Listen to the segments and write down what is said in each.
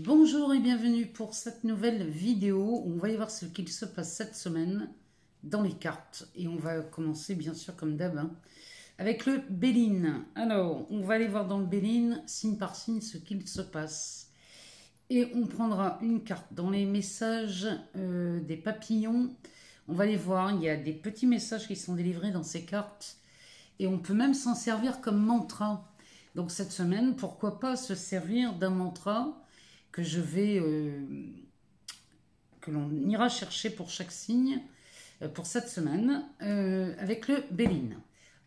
Bonjour et bienvenue pour cette nouvelle vidéo. On va y voir ce qu'il se passe cette semaine dans les cartes. Et on va commencer bien sûr comme d'hab avec le Béline. Alors, on va aller voir dans le Béline, signe par signe, ce qu'il se passe. Et on prendra une carte dans les messages des papillons. On va les voir, il y a des petits messages qui sont délivrés dans ces cartes. Et on peut même s'en servir comme mantra. Donc cette semaine, pourquoi pas se servir d'un mantra que que l'on ira chercher pour chaque signe pour cette semaine avec le Béline.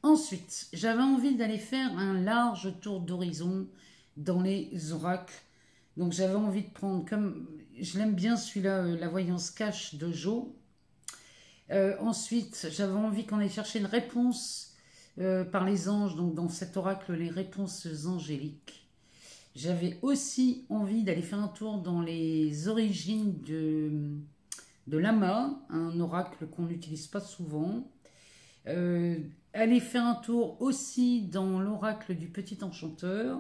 Ensuite, j'avais envie d'aller faire un large tour d'horizon dans les oracles. Donc j'avais envie de prendre, comme je l'aime bien celui-là, la voyance cache de Jo. Ensuite, j'avais envie qu'on aille chercher une réponse par les anges, donc dans cet oracle, les réponses angéliques. J'avais aussi envie d'aller faire un tour dans les origines de Lama, un oracle qu'on n'utilise pas souvent. Aller faire un tour aussi dans l'oracle du petit enchanteur.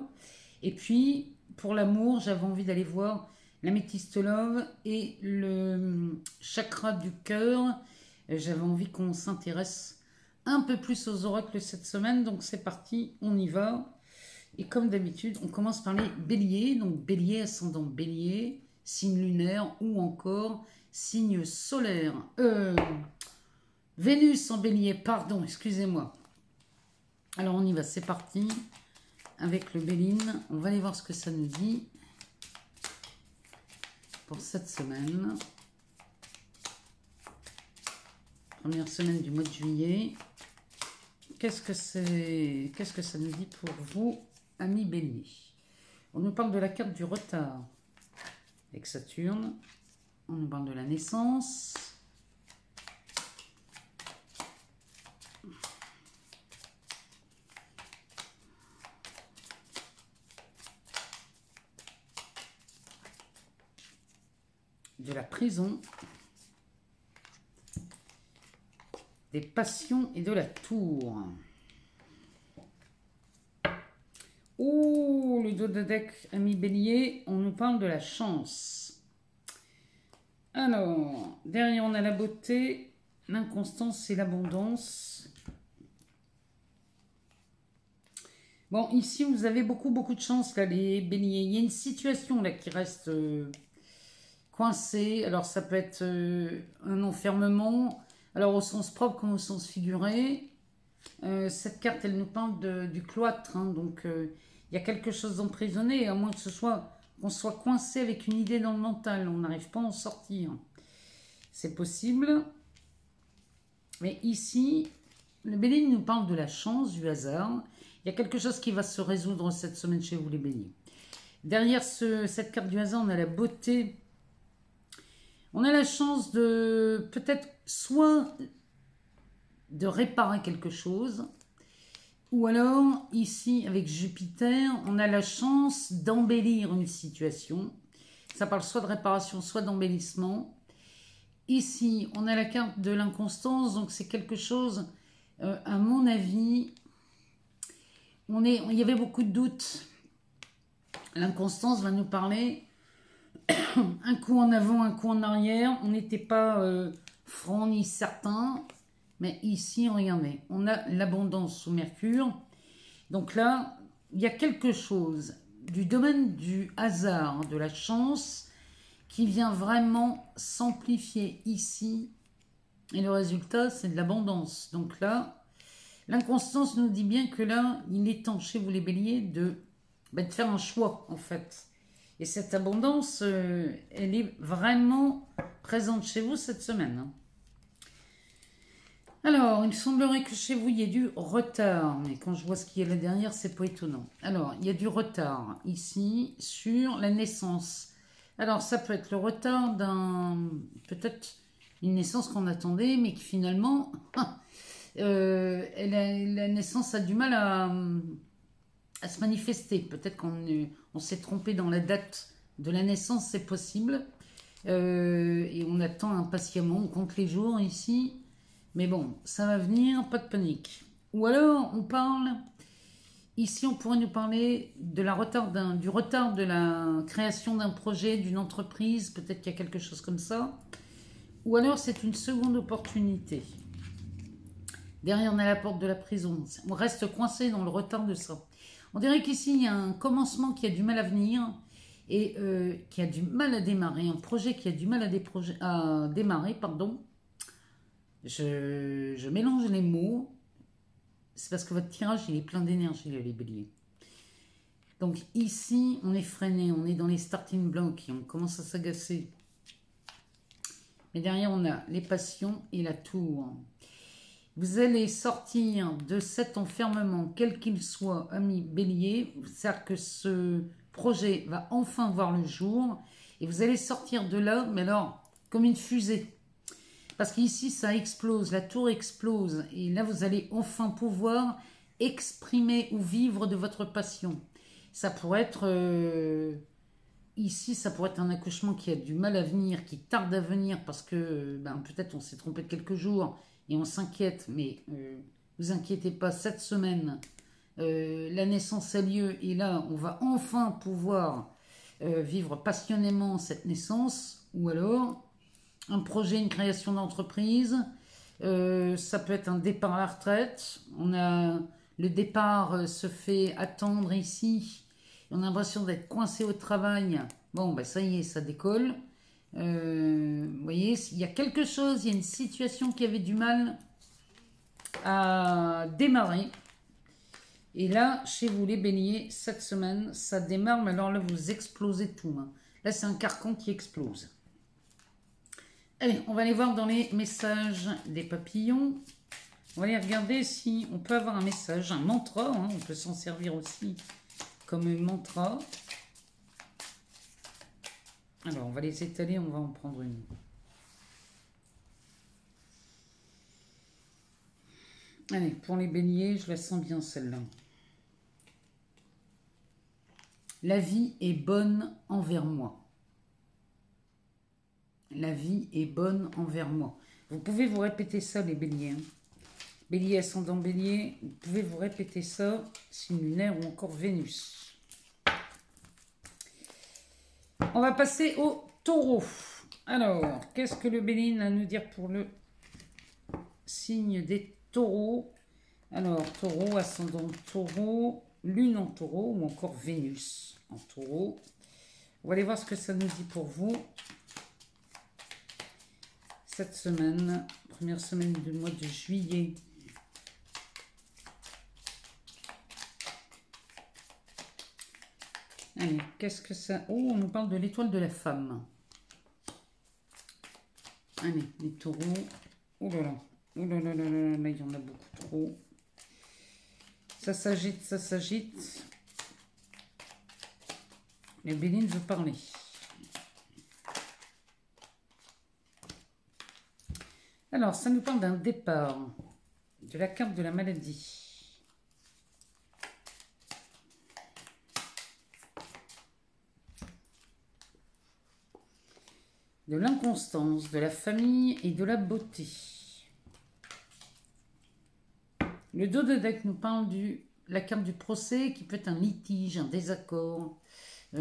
Et puis, pour l'amour, j'avais envie d'aller voir l'améthyste love et le chakra du cœur. J'avais envie qu'on s'intéresse un peu plus aux oracles cette semaine. Donc c'est parti, on y va. Et comme d'habitude, on commence par les béliers. Donc bélier, ascendant bélier, signe lunaire ou encore signe solaire. Vénus en bélier, pardon, excusez-moi. Alors on y va, c'est parti. Avec le Béline, on va aller voir ce que ça nous dit pour cette semaine. Première semaine du mois de juillet. Qu'est-ce que ça nous dit pour vous, amis béliers? On nous parle de la carte du retard avec Saturne. On nous parle de la naissance. De la prison. Des passions et de la tour. Oh, le dos de deck, ami bélier, on nous parle de la chance. Alors, derrière on a la beauté, l'inconstance et l'abondance. Bon, ici vous avez beaucoup de chance là, les béliers. Il y a une situation là qui reste coincée. Alors ça peut être un enfermement. Alors au sens propre comme au sens figuré, cette carte elle nous parle du cloître, hein, donc il y a quelque chose d'emprisonné, à moins que qu'on soit coincé avec une idée dans le mental, on n'arrive pas à en sortir. C'est possible. Mais ici, le Bélier nous parle de la chance, du hasard. Il y a quelque chose qui va se résoudre cette semaine chez vous les Béliers. Derrière cette carte du hasard, on a la beauté. On a la chance de peut-être soit de réparer quelque chose, ou alors ici avec Jupiter, on a la chance d'embellir une situation. Ça parle soit de réparation, soit d'embellissement. Ici, on a la carte de l'inconstance, donc c'est quelque chose, à mon avis, il y avait beaucoup de doutes. L'inconstance va nous parler un coup en avant, un coup en arrière. On n'était pas franc ni certain. Mais ici, regardez, on a l'abondance sous Mercure. Donc là, il y a quelque chose du domaine du hasard, de la chance, qui vient vraiment s'amplifier ici. Et le résultat, c'est de l'abondance. Donc là, l'inconstance nous dit bien que là, il est temps chez vous les béliers de faire un choix, en fait. Et cette abondance, elle est vraiment présente chez vous cette semaine. Hein. Alors, il semblerait que chez vous, il y ait du retard. Mais quand je vois ce qu'il y a là derrière, c'est pas étonnant. Alors, il y a du retard ici sur la naissance. Alors, ça peut être le retard peut-être une naissance qu'on attendait, mais qui finalement, la naissance a du mal à se manifester. Peut-être qu'on s'est trompé dans la date de la naissance, c'est possible. Et on attend impatiemment, on compte les jours ici. Mais bon, ça va venir, pas de panique. Ou alors, on parle Ici, on pourrait nous parler de du retard de la création d'un projet, d'une entreprise. Peut-être qu'il y a quelque chose comme ça. Ou alors, c'est une seconde opportunité. Derrière, on a la porte de la prison. On reste coincé dans le retard de ça. On dirait qu'ici, il y a un commencement qui a du mal à venir et qui a du mal à démarrer. Un projet qui a du mal à démarrer, pardon. Je mélange les mots. C'est parce que votre tirage, il est plein d'énergie, les béliers. Donc ici, on est freiné, on est dans les starting blocks et on commence à s'agacer. Mais derrière, on a les passions et la tour. Vous allez sortir de cet enfermement, quel qu'il soit, ami bélier. C'est-à-dire que ce projet va enfin voir le jour. Et vous allez sortir de là, mais alors, comme une fusée. Parce qu'ici, ça explose, la tour explose. Et là, vous allez enfin pouvoir exprimer ou vivre de votre passion. Ça pourrait être... ici, ça pourrait être un accouchement qui a du mal à venir, qui tarde à venir, parce que peut-être on s'est trompé de quelques jours et on s'inquiète. Mais vous inquiétez pas, cette semaine, la naissance a lieu. Et là, on va enfin pouvoir vivre passionnément cette naissance. Ou alors... un projet, une création d'entreprise, ça peut être un départ à la retraite. Le départ se fait attendre ici. On a l'impression d'être coincé au travail. Bon, ça y est, ça décolle. Vous voyez, il y a quelque chose, il y a une situation qui avait du mal à démarrer. Et là, chez vous, les béliers, cette semaine, ça démarre. Mais alors là, vous explosez tout. Là, c'est un carcan qui explose. Allez, on va aller voir dans les messages des papillons. On va aller regarder si on peut avoir un message, un mantra. On peut s'en servir aussi comme mantra. Alors, on va les étaler, on va en prendre une. Allez, pour les béliers, je la sens bien celle-là. La vie est bonne envers moi. La vie est bonne envers moi. Vous pouvez vous répéter ça, les béliers. Bélier, ascendant bélier, vous pouvez vous répéter ça, signe lunaire ou encore Vénus. On va passer au taureau. Alors, qu'est-ce que le bélier a à nous dire pour le signe des taureaux? Alors, taureau, ascendant taureau, lune en taureau ou encore Vénus en taureau. On va aller voir ce que ça nous dit pour vous. Cette semaine, première semaine du mois de juillet. Allez, qu'est-ce que ça... Oh, on nous parle de l'étoile de la femme. Allez, les taureaux. Oh là là. Oh là là là là là, il y en a beaucoup trop. Ça s'agite, ça s'agite. Les béliers veut parler. Alors, ça nous parle d'un départ, de la carte de la maladie. De l'inconstance, de la famille et de la beauté. Le dos de deck nous parle de la carte du procès qui peut être un litige, un désaccord. Ça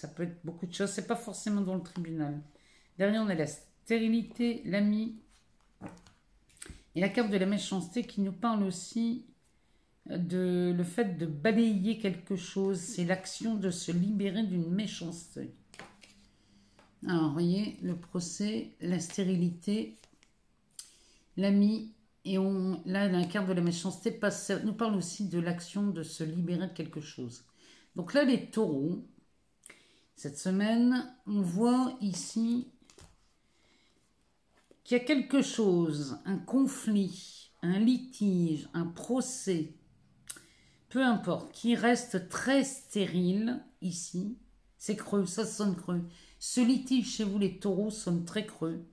peut être beaucoup de choses, c'est pas forcément dans le tribunal. Derrière, on a la stérilité, l'ami et la carte de la méchanceté qui nous parle aussi de le fait de balayer quelque chose. C'est l'action de se libérer d'une méchanceté. Alors, vous voyez, le procès, la stérilité, l'ami, et là, la carte de la méchanceté nous parle aussi de l'action de se libérer de quelque chose. Donc là, les taureaux, cette semaine, on voit ici qu'il y a quelque chose, un conflit, un litige, un procès, peu importe, qui reste très stérile ici. C'est creux, ça sonne creux. Ce litige chez vous, les taureaux, sonne très creux.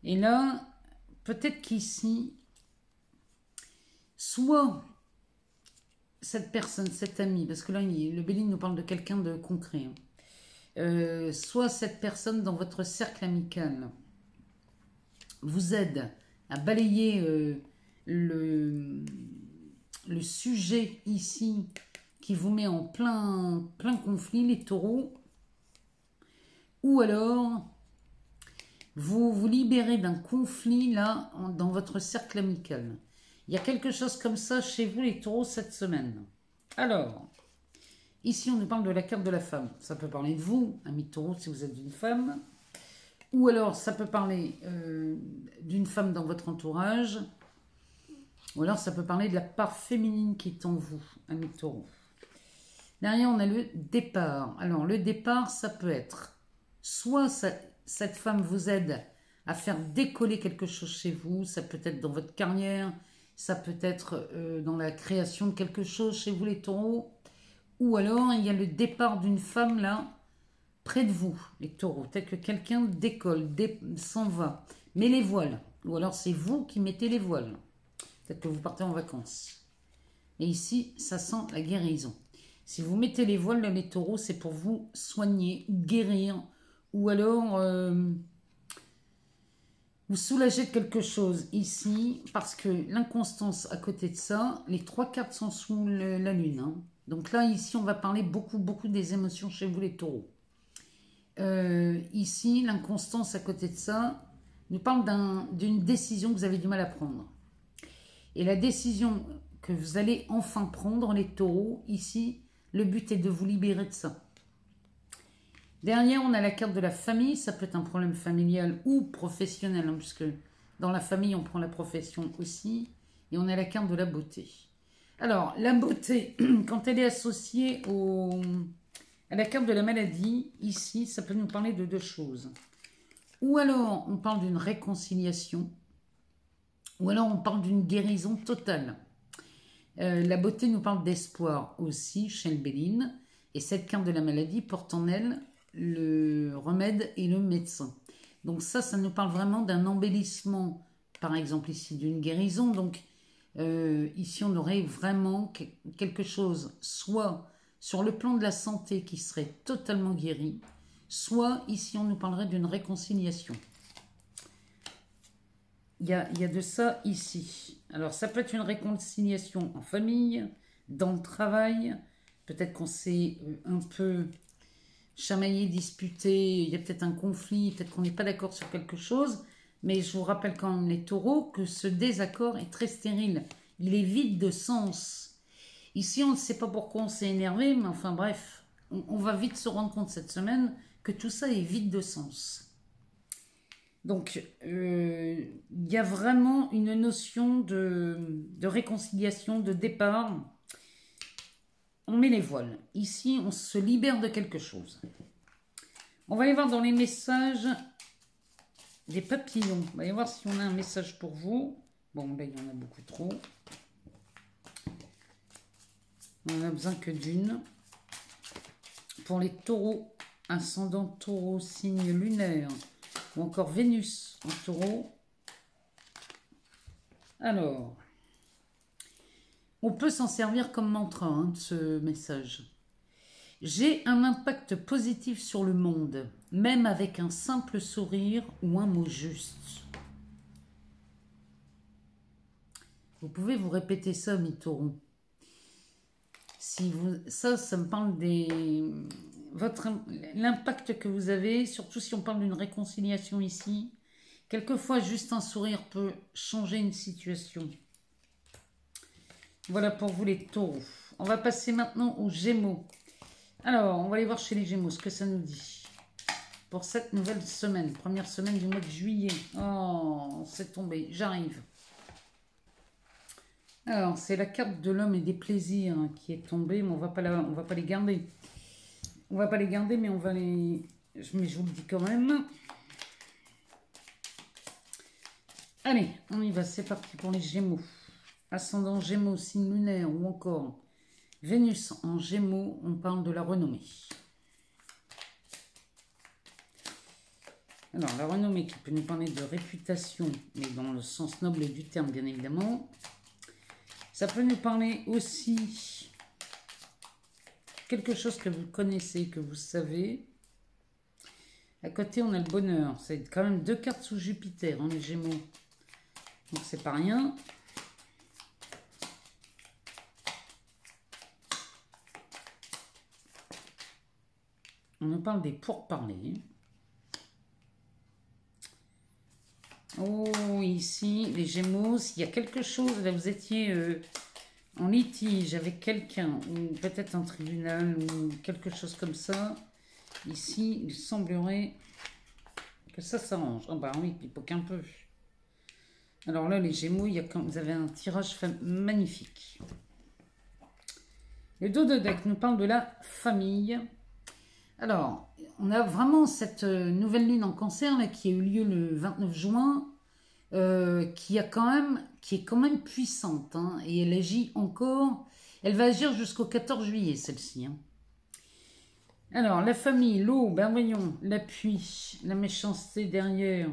Et là, peut-être qu'ici, soit cette personne, cet ami, parce que là, le bélier nous parle de quelqu'un de concret, soit cette personne dans votre cercle amical vous aide à balayer le sujet ici qui vous met en plein conflit, les taureaux. Ou alors, vous vous libérez d'un conflit là, dans votre cercle amical. Il y a quelque chose comme ça chez vous, les taureaux, cette semaine. Alors, ici, on nous parle de la carte de la femme. Ça peut parler de vous, ami taureau, si vous êtes une femme. Ou alors, ça peut parler d'une femme dans votre entourage. Ou alors, ça peut parler de la part féminine qui est en vous, ami taureau. Derrière, on a le départ. Alors, le départ, ça peut être soit cette femme vous aide à faire décoller quelque chose chez vous. Ça peut être dans votre carrière. Ça peut être dans la création de quelque chose chez vous, les taureaux. Ou alors, il y a le départ d'une femme, là, près de vous, les taureaux. Peut-être que quelqu'un décolle, s'en va, met les voiles. Ou alors, c'est vous qui mettez les voiles. Peut-être que vous partez en vacances. Et ici, ça sent la guérison. Si vous mettez les voiles, là, les taureaux, c'est pour vous soigner, guérir. Ou alors... vous soulagez de quelque chose ici, parce que l'inconstance à côté de ça, les 3 cartes sont sous la lune. Hein. Donc là, ici, on va parler beaucoup des émotions chez vous, les taureaux. Ici, l'inconstance à côté de ça nous parle d'une décision que vous avez du mal à prendre. Et la décision que vous allez enfin prendre, les taureaux, ici, le but est de vous libérer de ça. Derrière, on a la carte de la famille. Ça peut être un problème familial ou professionnel, hein, puisque dans la famille, on prend la profession aussi. Et on a la carte de la beauté. Alors, la beauté, quand elle est associée à la carte de la maladie, ici, ça peut nous parler de 2 choses. Ou alors, on parle d'une réconciliation. Ou alors, on parle d'une guérison totale. La beauté nous parle d'espoir aussi, chez le Béline. Et cette carte de la maladie porte en elle le remède et le médecin. Donc ça nous parle vraiment d'un embellissement, par exemple ici d'une guérison. Donc ici on aurait vraiment quelque chose, soit sur le plan de la santé qui serait totalement guéri, soit ici on nous parlerait d'une réconciliation. Il y a de ça ici. Alors ça peut être une réconciliation en famille, dans le travail, peut-être qu'on s'est un peu chamaillé, disputé, il y a peut-être un conflit, peut-être qu'on n'est pas d'accord sur quelque chose, mais je vous rappelle quand même, les taureaux, que ce désaccord est très stérile. Il est vide de sens. Ici, on ne sait pas pourquoi on s'est énervé, mais enfin bref, on va vite se rendre compte cette semaine que tout ça est vide de sens. Donc, il y a vraiment une notion de réconciliation, de départ. On met les voiles. Ici, on se libère de quelque chose. On va aller voir dans les messages des papillons. On va aller voir si on a un message pour vous. Bon, là, il y en a beaucoup trop. On n'en a besoin que d'une. Pour les taureaux, ascendant taureau, signe lunaire, ou encore Vénus en taureau. Alors... on peut s'en servir comme mantra, hein, de ce message. J'ai un impact positif sur le monde, même avec un simple sourire ou un mot juste. Vous pouvez vous répéter ça, mi taureau. Si vous, ça me parle l'impact que vous avez, surtout si on parle d'une réconciliation ici. Quelquefois, juste un sourire peut changer une situation. Voilà pour vous les taureaux. On va passer maintenant aux Gémeaux. Alors, on va aller voir chez les Gémeaux ce que ça nous dit. Pour cette nouvelle semaine, première semaine du mois de juillet. Oh, c'est tombé, j'arrive. Alors, c'est la carte de l'homme et des plaisirs, hein, qui est tombée, mais on va pas les garder. On va pas les garder, mais on va les... mais je vous le dis quand même. Allez, on y va, c'est parti pour les Gémeaux. Ascendant Gémeaux, signe lunaire ou encore Vénus en Gémeaux, on parle de la renommée. Alors, la renommée qui peut nous parler de réputation, mais dans le sens noble du terme, bien évidemment. Ça peut nous parler aussi quelque chose que vous connaissez, que vous savez. À côté, on a le bonheur. C'est quand même 2 cartes sous Jupiter, hein, les Gémeaux. Donc, c'est pas rien. On nous parle des pourparlers. Oh, ici, les Gémeaux, s'il y a quelque chose, là vous étiez en litige avec quelqu'un, ou peut-être un tribunal, ou quelque chose comme ça. Ici, il semblerait que ça s'arrange. Ah bah oui, il faut qu'un peu. Alors là, les Gémeaux, vous avez un tirage magnifique. Le dos de deck nous parle de la famille. Alors, on a vraiment cette nouvelle lune en cancer là, qui a eu lieu le 29 juin, qui est quand même puissante, hein, et elle agit encore, elle va agir jusqu'au 14 juillet celle-ci. Hein. Alors, la famille, l'eau, ben voyons, l'appui, la méchanceté derrière.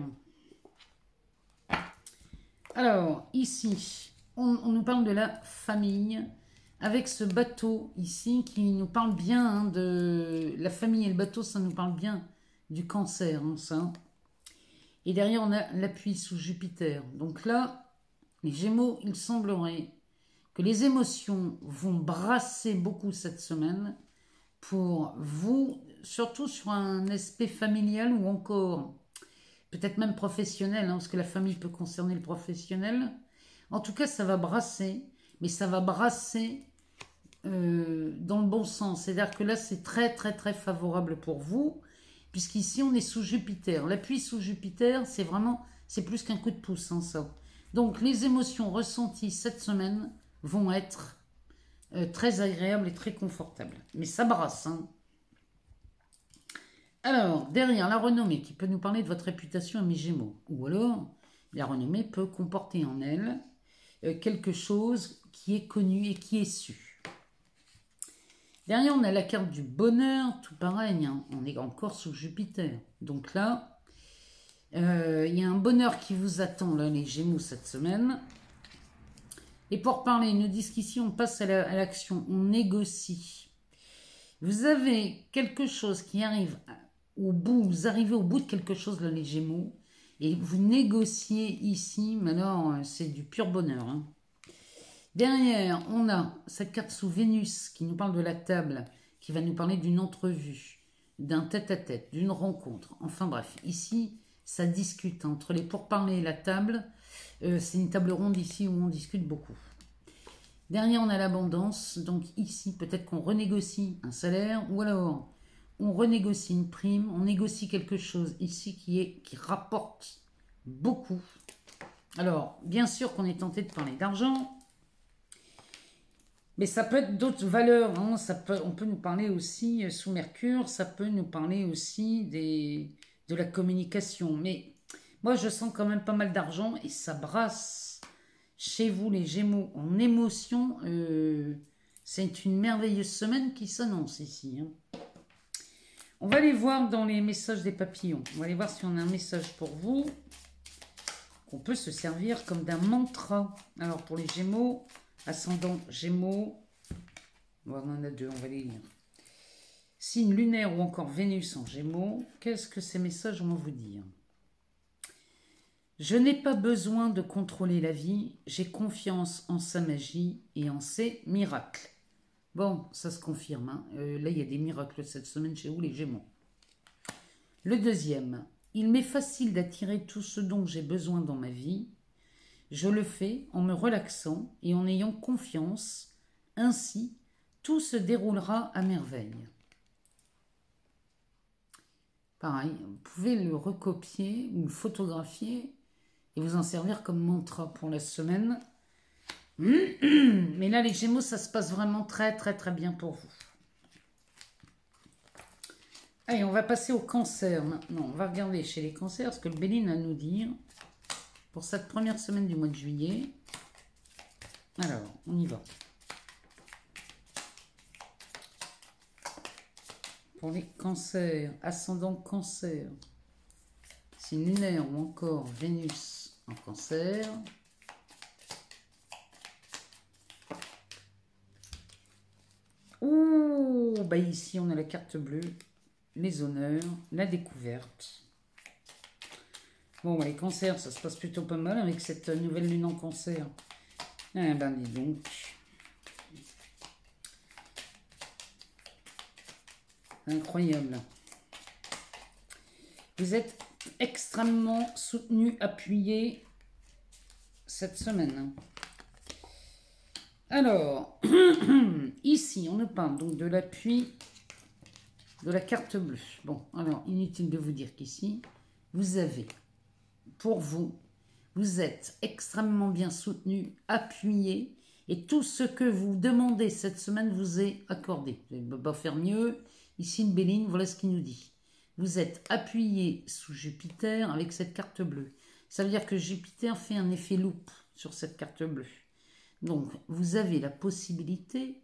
Alors, ici, on nous parle de la famille, avec ce bateau ici qui nous parle bien hein, de la famille et le bateau, ça nous parle bien du cancer, hein, ça. Et derrière, on a l'appui sous Jupiter. Donc là, les Gémeaux, il semblerait que les émotions vont brasser beaucoup cette semaine pour vous, surtout sur un aspect familial ou encore peut-être même professionnel, hein, parce que la famille peut concerner le professionnel. En tout cas, ça va brasser, mais ça va brasser dans le bon sens. C'est-à-dire que là, c'est très, très, très favorable pour vous, puisqu'ici, on est sous Jupiter. L'appui sous Jupiter, c'est vraiment, c'est plus qu'un coup de pouce, hein, ça. Donc, les émotions ressenties cette semaine vont être très agréables et très confortables. Mais ça brasse, hein. Alors, derrière la renommée, qui peut nous parler de votre réputation à mes Gémeaux, ou alors, la renommée peut comporter en elle quelque chose qui est connu et qui est su. Derrière, on a la carte du bonheur, tout pareil, hein, on est encore sous Jupiter. Donc là, il y a un bonheur qui vous attend, là, les Gémeaux, cette semaine. Et pour parler, ils nous disent qu'ici, on passe à l'action, on négocie. Vous avez quelque chose qui arrive au bout, vous arrivez au bout de quelque chose, là, les Gémeaux, et vous négociez ici, mais alors, c'est du pur bonheur, hein. Derrière, on a cette carte sous Vénus qui nous parle de la table, qui va nous parler d'une entrevue, d'un tête-à-tête, d'une rencontre. Enfin bref, ici, ça discute entre les pourparlers et la table. C'est une table ronde ici où on discute beaucoup. Derrière, on a l'abondance. Donc ici, peut-être qu'on renégocie un salaire ou alors on renégocie une prime. On négocie quelque chose ici qui rapporte beaucoup. Alors, bien sûr qu'on est tenté de parler d'argent. Mais ça peut être d'autres valeurs, hein. On peut nous parler aussi sous Mercure, ça peut nous parler aussi de la communication. Mais moi, je sens quand même pas mal d'argent et ça brasse chez vous, les Gémeaux, en émotion. C'est une merveilleuse semaine qui s'annonce ici, hein. On va aller voir dans les messages des papillons. On va aller voir si on a un message pour vous, qu'on peut se servir comme d'un mantra. Alors, pour les Gémeaux... Ascendant Gémeaux, on en a deux, on va les lire. Signe lunaire ou encore Vénus en Gémeaux, qu'est-ce que ces messages vont vous dire? Je n'ai pas besoin de contrôler la vie, j'ai confiance en sa magie et en ses miracles. Bon, ça se confirme, hein. Là, il y a des miracles cette semaine chez vous, les Gémeaux. Le deuxième, il m'est facile d'attirer tout ce dont j'ai besoin dans ma vie. Je le fais en me relaxant et en ayant confiance. Ainsi, tout se déroulera à merveille. Pareil, vous pouvez le recopier ou le photographier et vous en servir comme mantra pour la semaine. Mais là, les Gémeaux, ça se passe vraiment très, très, très bien pour vous. Allez, on va passer au cancer maintenant. On va regarder chez les cancers ce que le Béline a à nous dire pour cette première semaine du mois de juillet. Alors, on y va. Pour les cancers, ascendant cancer, signe lunaire ou encore Vénus en cancer. Ouh, bah ici on a la carte bleue, les honneurs, la découverte. Bon, les cancers, ça se passe plutôt pas mal avec cette nouvelle lune en cancer. Eh ben, dis donc. Incroyable. Vous êtes extrêmement soutenu, appuyé cette semaine. Alors, ici, on nous parle donc de l'appui de la carte bleue. Bon, alors, inutile de vous dire qu'ici, vous avez, pour vous, vous êtes extrêmement bien soutenu, appuyé, et tout ce que vous demandez cette semaine vous est accordé. Vous ne pouvez pas faire mieux. Ici, une Béline, voilà ce qu'il nous dit. Vous êtes appuyé sous Jupiter avec cette carte bleue. Ça veut dire que Jupiter fait un effet loupe sur cette carte bleue. Donc, vous avez la possibilité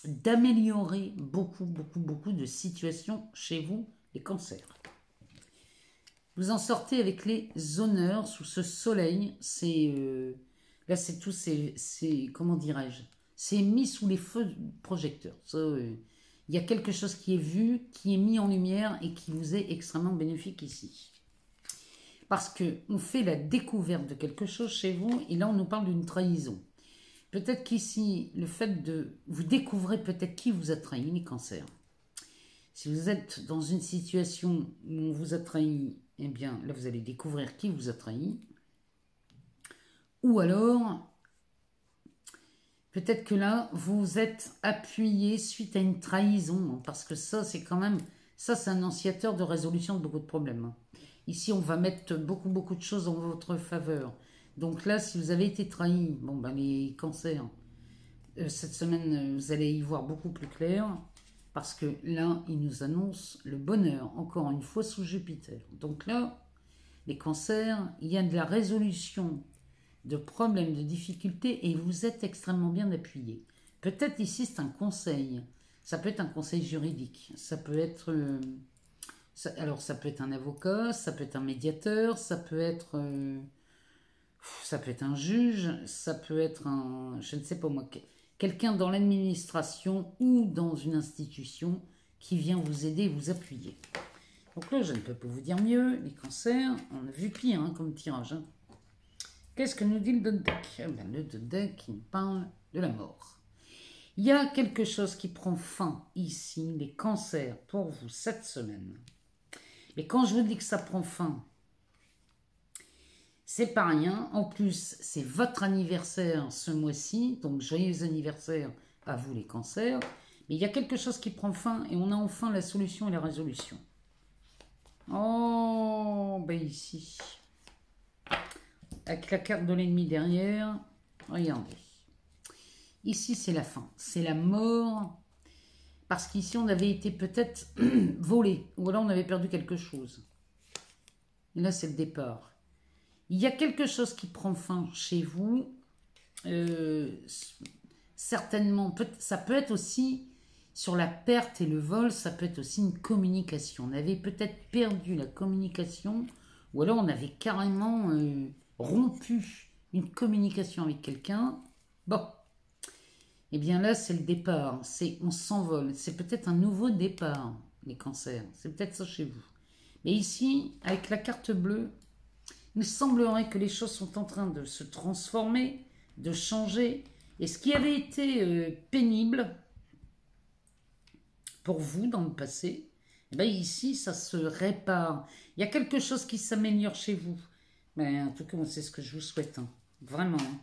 d'améliorer beaucoup de situations chez vous, les cancers. Vous en sortez avec les honneurs sous ce soleil. Là, c'est tout, comment dirais-je, c'est mis sous les feux projecteurs. Il y a quelque chose qui est vu, qui est mis en lumière et qui vous est extrêmement bénéfique ici. Parce qu'on fait la découverte de quelque chose chez vous et là, on nous parle d'une trahison. Peut-être qu'ici, le fait de... Vous découvrez peut-être qui vous a trahi, les cancers. Si vous êtes dans une situation où on vous a trahi, eh bien, là, vous allez découvrir qui vous a trahi. Ou alors, peut-être que là, vous êtes appuyé suite à une trahison. Parce que ça, c'est quand même... Ça, c'est un annonciateur de résolution de beaucoup de problèmes. Ici, on va mettre beaucoup de choses en votre faveur. Donc là, si vous avez été trahi, bon, ben, les cancers, cette semaine, vous allez y voir beaucoup plus clair. Parce que là, il nous annonce le bonheur, encore une fois, sous Jupiter. Donc là, les cancers, il y a de la résolution de problèmes, de difficultés, et vous êtes extrêmement bien appuyé. Peut-être ici, c'est un conseil. Ça peut être un conseil juridique. Ça peut être... alors, ça peut être un avocat, ça peut être un médiateur, ça peut être un juge, ça peut être un... Je ne sais pas moi... Quelqu'un dans l'administration ou dans une institution qui vient vous aider, vous appuyer. Donc là, je ne peux pas vous dire mieux. Les cancers, on a vu pire hein, comme tirage. Hein. Qu'est-ce que nous dit le deck? Le deck qui nous parle de la mort. Il y a quelque chose qui prend fin ici, les cancers, pour vous cette semaine. Et quand je vous dis que ça prend fin, c'est pas rien. En plus, c'est votre anniversaire ce mois-ci. Donc, joyeux anniversaire à vous les cancers. Mais il y a quelque chose qui prend fin et on a enfin la solution et la résolution. Oh, ben ici. Avec la carte de l'ennemi derrière. Regardez. Ici, c'est la fin. C'est la mort. Parce qu'ici, on avait été peut-être volé. Ou alors, on avait perdu quelque chose. Et là, c'est le départ. Il y a quelque chose qui prend fin chez vous. Certainement, ça peut être aussi sur la perte et le vol, ça peut être aussi une communication. On avait peut-être perdu la communication ou alors on avait carrément rompu une communication avec quelqu'un. Bon, et bien là, c'est le départ. On s'envole. C'est peut-être un nouveau départ, les cancers. C'est peut-être ça chez vous. Mais ici, avec la carte bleue, il semblerait que les choses sont en train de se transformer, de changer. Et ce qui avait été pénible pour vous dans le passé, eh bien ici, ça se répare. Il y a quelque chose qui s'améliore chez vous. Mais en tout cas, c'est ce que je vous souhaite. Hein. Vraiment. Hein.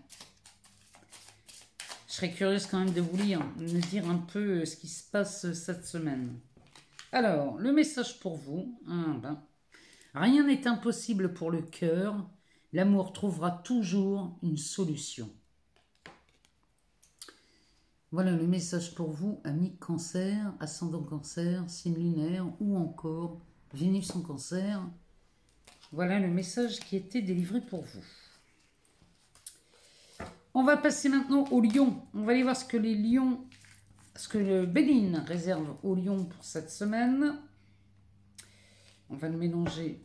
Je serais curieuse quand même de vous lire, de me dire un peu ce qui se passe cette semaine. Alors, le message pour vous. Rien n'est impossible pour le cœur. L'amour trouvera toujours une solution. Voilà le message pour vous, amis cancer, ascendant cancer, signe lunaire ou encore Vénus en cancer. Voilà le message qui était délivré pour vous. On va passer maintenant aux lions. On va aller voir ce que les lions, ce que le Béline réserve aux lions pour cette semaine. On va le mélanger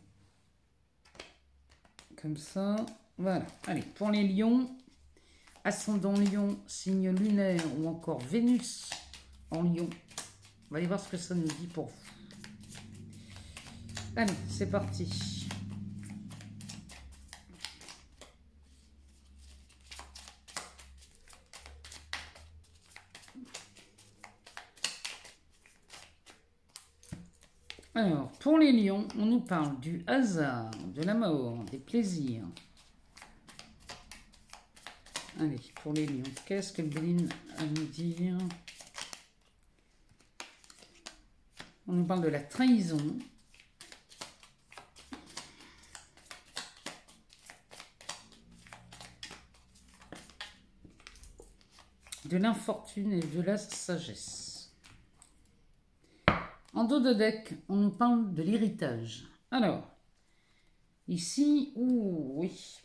comme ça. Voilà. Allez, pour les lions, ascendant lion, signe lunaire ou encore Vénus en lion. On va aller voir ce que ça nous dit pour vous. Allez, c'est parti. Alors, pour les lions, on nous parle du hasard, de la mort, des plaisirs. Allez, pour les lions, qu'est-ce que le Béline a à nous dire? On nous parle de la trahison. De l'infortune et de la sagesse. En dos de deck, on nous parle de l'héritage. Alors, ici, oui,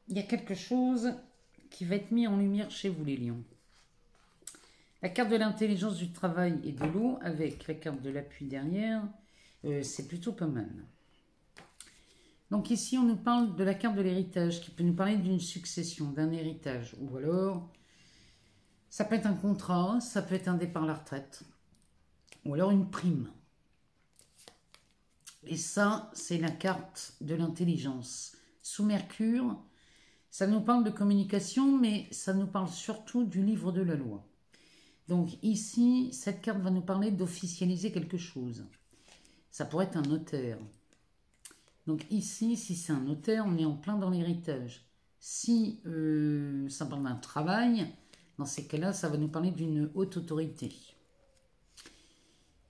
il y a quelque chose qui va être mis en lumière chez vous les lions. La carte de l'intelligence du travail et de l'eau avec la carte de l'appui derrière, c'est plutôt pas mal. Donc ici, on nous parle de la carte de l'héritage qui peut nous parler d'une succession, d'un héritage. Ou alors, ça peut être un contrat, ça peut être un départ à la retraite. Ou alors une prime. Et ça, c'est la carte de l'intelligence. Sous Mercure, ça nous parle de communication, mais ça nous parle surtout du livre de la loi. Donc ici, cette carte va nous parler d'officialiser quelque chose. Ça pourrait être un notaire. Donc ici, si c'est un notaire, on est en plein dans l'héritage. Si ça parle d'un travail, dans ces cas-là, ça va nous parler d'une haute autorité.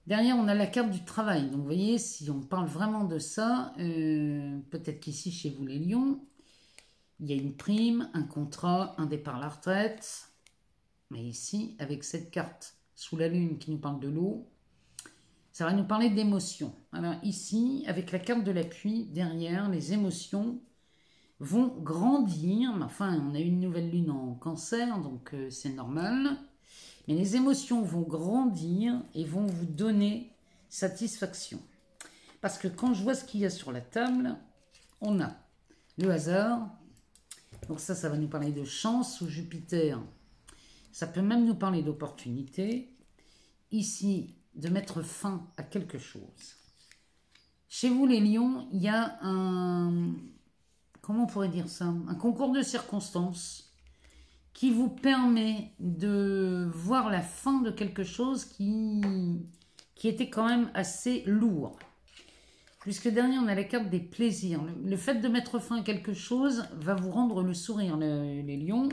Derrière, on a la carte du travail. Donc vous voyez, si on parle vraiment de ça, peut-être qu'ici, chez vous les lions, il y a une prime, un contrat, un départ à la retraite. Mais ici, avec cette carte sous la lune qui nous parle de l'eau, ça va nous parler d'émotions. Alors ici, avec la carte de l'appui, derrière, les émotions vont grandir. Enfin, on a une nouvelle lune en cancer, donc c'est normal. Mais les émotions vont grandir et vont vous donner satisfaction. Parce que quand je vois ce qu'il y a sur la table, on a le hasard. Donc ça va nous parler de chance sous Jupiter. Ça peut même nous parler d'opportunité. Ici, de mettre fin à quelque chose. Chez vous, les lions, il y a un... Comment on pourrait dire ça? Un concours de circonstances qui vous permet de voir la fin de quelque chose qui était quand même assez lourd. Puisque derrière, on a la carte des plaisirs. Le fait de mettre fin à quelque chose va vous rendre le sourire, les lions.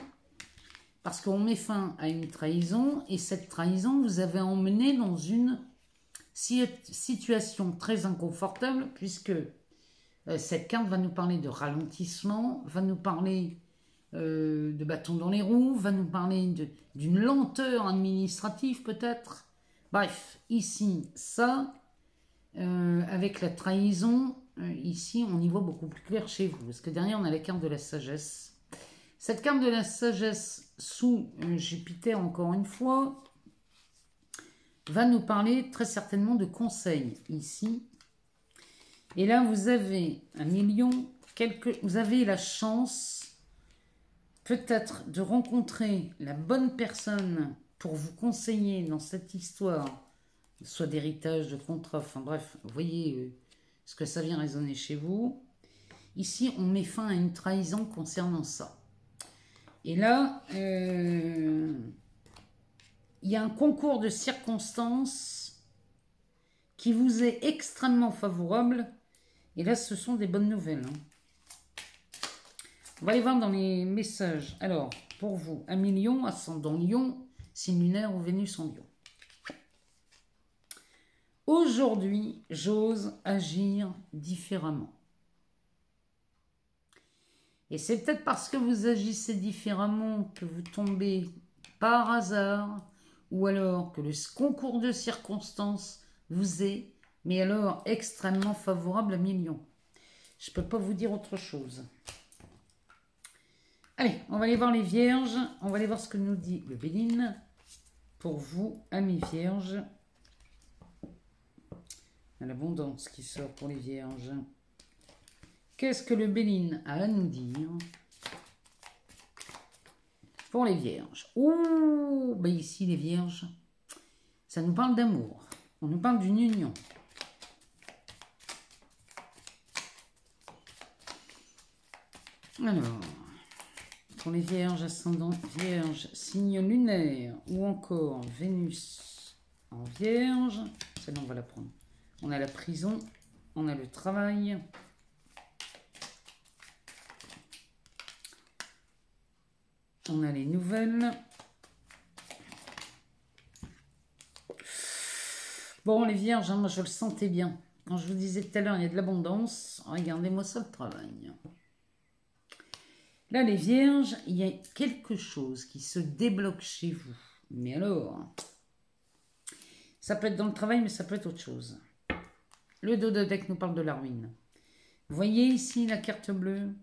Parce qu'on met fin à une trahison, et cette trahison vous avait emmené dans une situation très inconfortable, puisque cette carte va nous parler de ralentissement, va nous parler de bâton dans les roues, va nous parler d'une lenteur administrative peut-être. Bref, ici, ça, avec la trahison, ici, on y voit beaucoup plus clair chez vous, parce que derrière, on a la carte de la sagesse. Cette carte de la sagesse sous Jupiter, encore une fois, va nous parler très certainement de conseils ici. Et là, vous avez un million, vous avez la chance peut-être de rencontrer la bonne personne pour vous conseiller dans cette histoire, soit d'héritage, de contrat, enfin bref, vous voyez ce que ça vient résonner chez vous. Ici, on met fin à une trahison concernant ça. Et là, il y a un concours de circonstances qui vous est extrêmement favorable. Et là, ce sont des bonnes nouvelles. On va aller voir dans les messages. Alors, pour vous, un million, ascendant Lion, signe lunaire ou Vénus en Lion. Aujourd'hui, j'ose agir différemment. Et c'est peut-être parce que vous agissez différemment que vous tombez par hasard, ou alors que le concours de circonstances vous est, mais alors extrêmement favorable à millions. Je ne peux pas vous dire autre chose. Allez, on va aller voir les vierges, on va aller voir ce que nous dit le Béline. Pour vous, amis vierges, l'abondance qui sort pour les vierges. Qu'est-ce que le Béline a à nous dire pour les vierges? Ouh, ben ici les vierges, ça nous parle d'amour. On nous parle d'une union. Alors, pour les vierges, ascendant vierge, signe lunaire ou encore Vénus en vierge, celle-là on va la prendre. On a la prison, on a le travail. On a les nouvelles. Bon, les vierges, hein, moi je le sentais bien. Quand je vous disais tout à l'heure, il y a de l'abondance. Regardez-moi ça, le travail. Là, les vierges, il y a quelque chose qui se débloque chez vous. Mais alors, ça peut être dans le travail, mais ça peut être autre chose. Le dos de deck nous parle de la ruine. Vous voyez ici la carte bleue?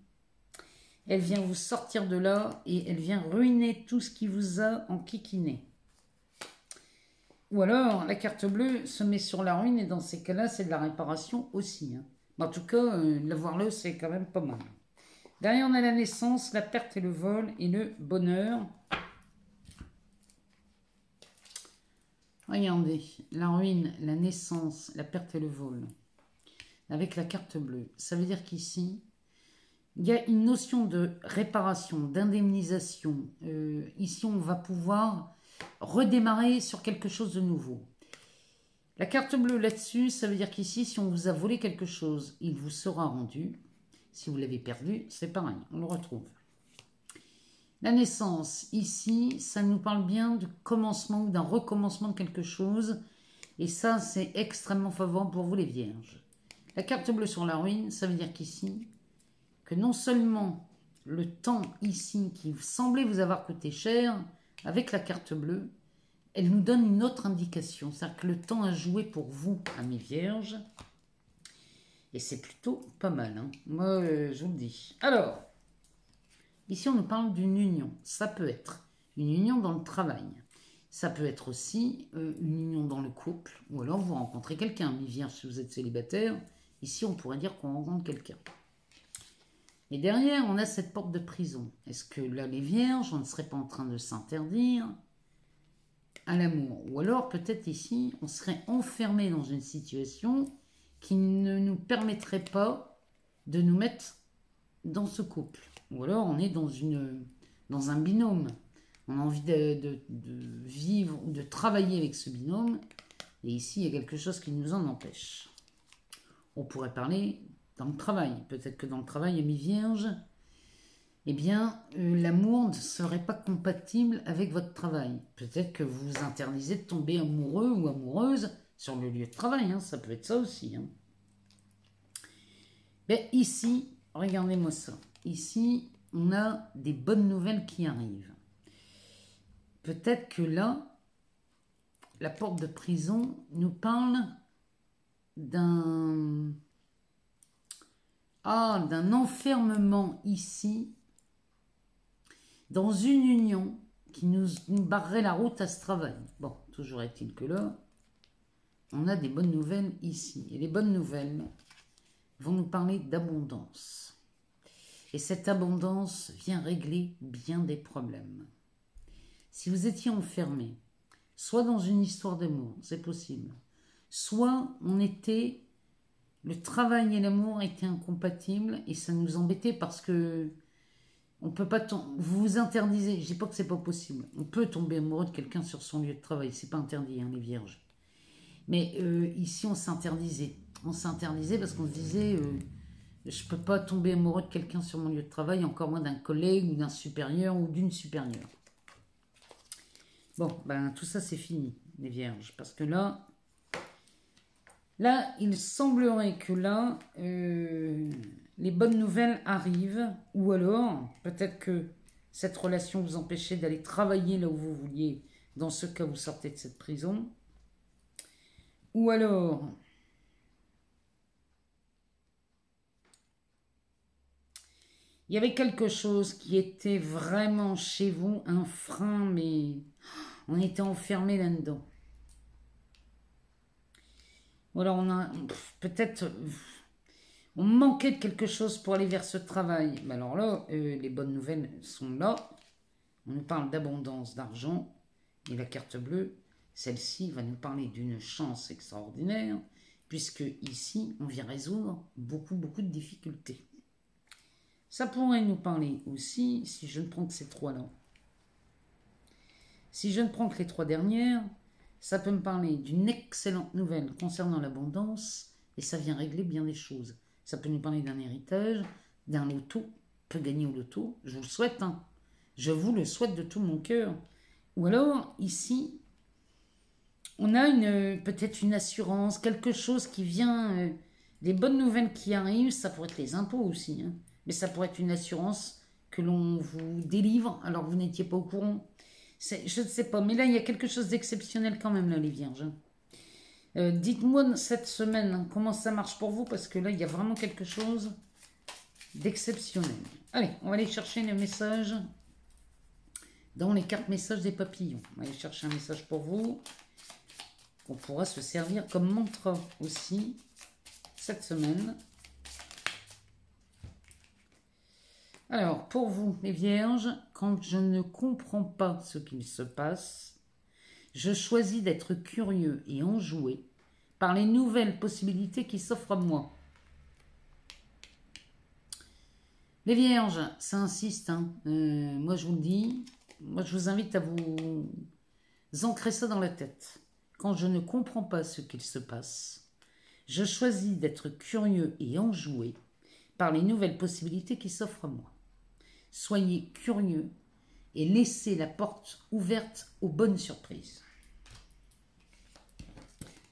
Elle vient vous sortir de là et elle vient ruiner tout ce qui vous a enquiquiné. Ou alors, la carte bleue se met sur la ruine et dans ces cas-là, c'est de la réparation aussi. Hein. Mais en tout cas, l'avoir là, c'est quand même pas mal. Derrière, on a la naissance, la perte et le vol et le bonheur. Regardez, la ruine, la naissance, la perte et le vol. Avec la carte bleue. Ça veut dire qu'ici, il y a une notion de réparation, d'indemnisation. Ici, on va pouvoir redémarrer sur quelque chose de nouveau. La carte bleue là-dessus, ça veut dire qu'ici, si on vous a volé quelque chose, il vous sera rendu. Si vous l'avez perdu, c'est pareil, on le retrouve. La naissance, ici, ça nous parle bien du commencement ou d'un recommencement de quelque chose. Et ça, c'est extrêmement favorable pour vous les vierges. La carte bleue sur la ruine, ça veut dire qu'ici, que non seulement le temps ici qui semblait vous avoir coûté cher, avec la carte bleue, elle nous donne une autre indication. C'est-à-dire que le temps a joué pour vous, amis vierges. Et c'est plutôt pas mal. Hein. Moi, je vous le dis. Alors, ici, on nous parle d'une union. Ça peut être une union dans le travail. Ça peut être aussi une union dans le couple. Ou alors, vous rencontrez quelqu'un. Amis vierges, si vous êtes célibataire, ici, on pourrait dire qu'on rencontre quelqu'un. Et derrière, on a cette porte de prison. Est-ce que là, les vierges, on ne serait pas en train de s'interdire à l'amour? Ou alors, peut-être ici, on serait enfermé dans une situation qui ne nous permettrait pas de nous mettre dans ce couple. Ou alors, on est dans un binôme. On a envie de vivre ou de travailler avec ce binôme. Et ici, il y a quelque chose qui nous en empêche. On pourrait parler dans le travail. Peut-être que dans le travail, amis vierges, eh bien, l'amour ne serait pas compatible avec votre travail. Peut-être que vous vous interdisez de tomber amoureux ou amoureuse sur le lieu de travail. Hein, ça peut être ça aussi. Hein. Mais ici, regardez-moi ça. Ici, on a des bonnes nouvelles qui arrivent. Peut-être que là, la porte de prison nous parle d'un enfermement ici, dans une union qui nous barrerait la route à ce travail. Bon, toujours est-il que là, on a des bonnes nouvelles ici. Et les bonnes nouvelles vont nous parler d'abondance. Et cette abondance vient régler bien des problèmes. Si vous étiez enfermé, soit dans une histoire d'amour, c'est possible, soit le travail et l'amour étaient incompatibles et ça nous embêtait parce que on peut pas vous vous interdisez. Je dis pas que c'est pas possible. On peut tomber amoureux de quelqu'un sur son lieu de travail, c'est pas interdit, hein, les vierges. Mais ici, on s'interdisait. On s'interdisait parce qu'on se disait, je peux pas tomber amoureux de quelqu'un sur mon lieu de travail, encore moins d'un collègue ou d'un supérieur ou d'une supérieure. Bon, ben tout ça c'est fini, les vierges, parce que là, il semblerait que là, les bonnes nouvelles arrivent, ou alors, peut-être que cette relation vous empêchait d'aller travailler là où vous vouliez, dans ce cas, vous sortez de cette prison, ou alors, il y avait quelque chose qui était vraiment chez vous, un frein, mais on était enfermé là-dedans. Ou alors, peut-être, on manquait de quelque chose pour aller vers ce travail. Mais alors là, les bonnes nouvelles sont là. On nous parle d'abondance, d'argent. Et la carte bleue, celle-ci va nous parler d'une chance extraordinaire, puisque ici, on vient résoudre beaucoup de difficultés. Ça pourrait nous parler aussi, si je ne prends que ces trois-là. Si je ne prends que les trois dernières, Ça peut me parler d'une excellente nouvelle concernant l'abondance et ça vient régler bien des choses. Ça peut nous parler d'un héritage, d'un loto, peut gagner au loto, je vous le souhaite, hein. Je vous le souhaite de tout mon cœur. Ou alors, ici, on a peut-être une assurance, quelque chose qui vient, des bonnes nouvelles qui arrivent, ça pourrait être les impôts aussi, hein. Mais ça pourrait être une assurance que l'on vous délivre alors que vous n'étiez pas au courant. Je ne sais pas, mais là, il y a quelque chose d'exceptionnel quand même, là, les vierges. Dites-moi cette semaine, hein, comment ça marche pour vous, parce que là, il y a vraiment quelque chose d'exceptionnel. Allez, on va aller chercher le message dans les cartes messages des papillons. On va aller chercher un message pour vous, qu'on pourra se servir comme mantra aussi, cette semaine. Alors, pour vous, les vierges, quand je ne comprends pas ce qu'il se passe, je choisis d'être curieux et enjoué par les nouvelles possibilités qui s'offrent à moi. Les vierges, ça insiste, hein. Moi je vous le dis, moi je vous invite à vous ancrer ça dans la tête. Quand je ne comprends pas ce qu'il se passe, je choisis d'être curieux et enjoué par les nouvelles possibilités qui s'offrent à moi. Soyez curieux et laissez la porte ouverte aux bonnes surprises.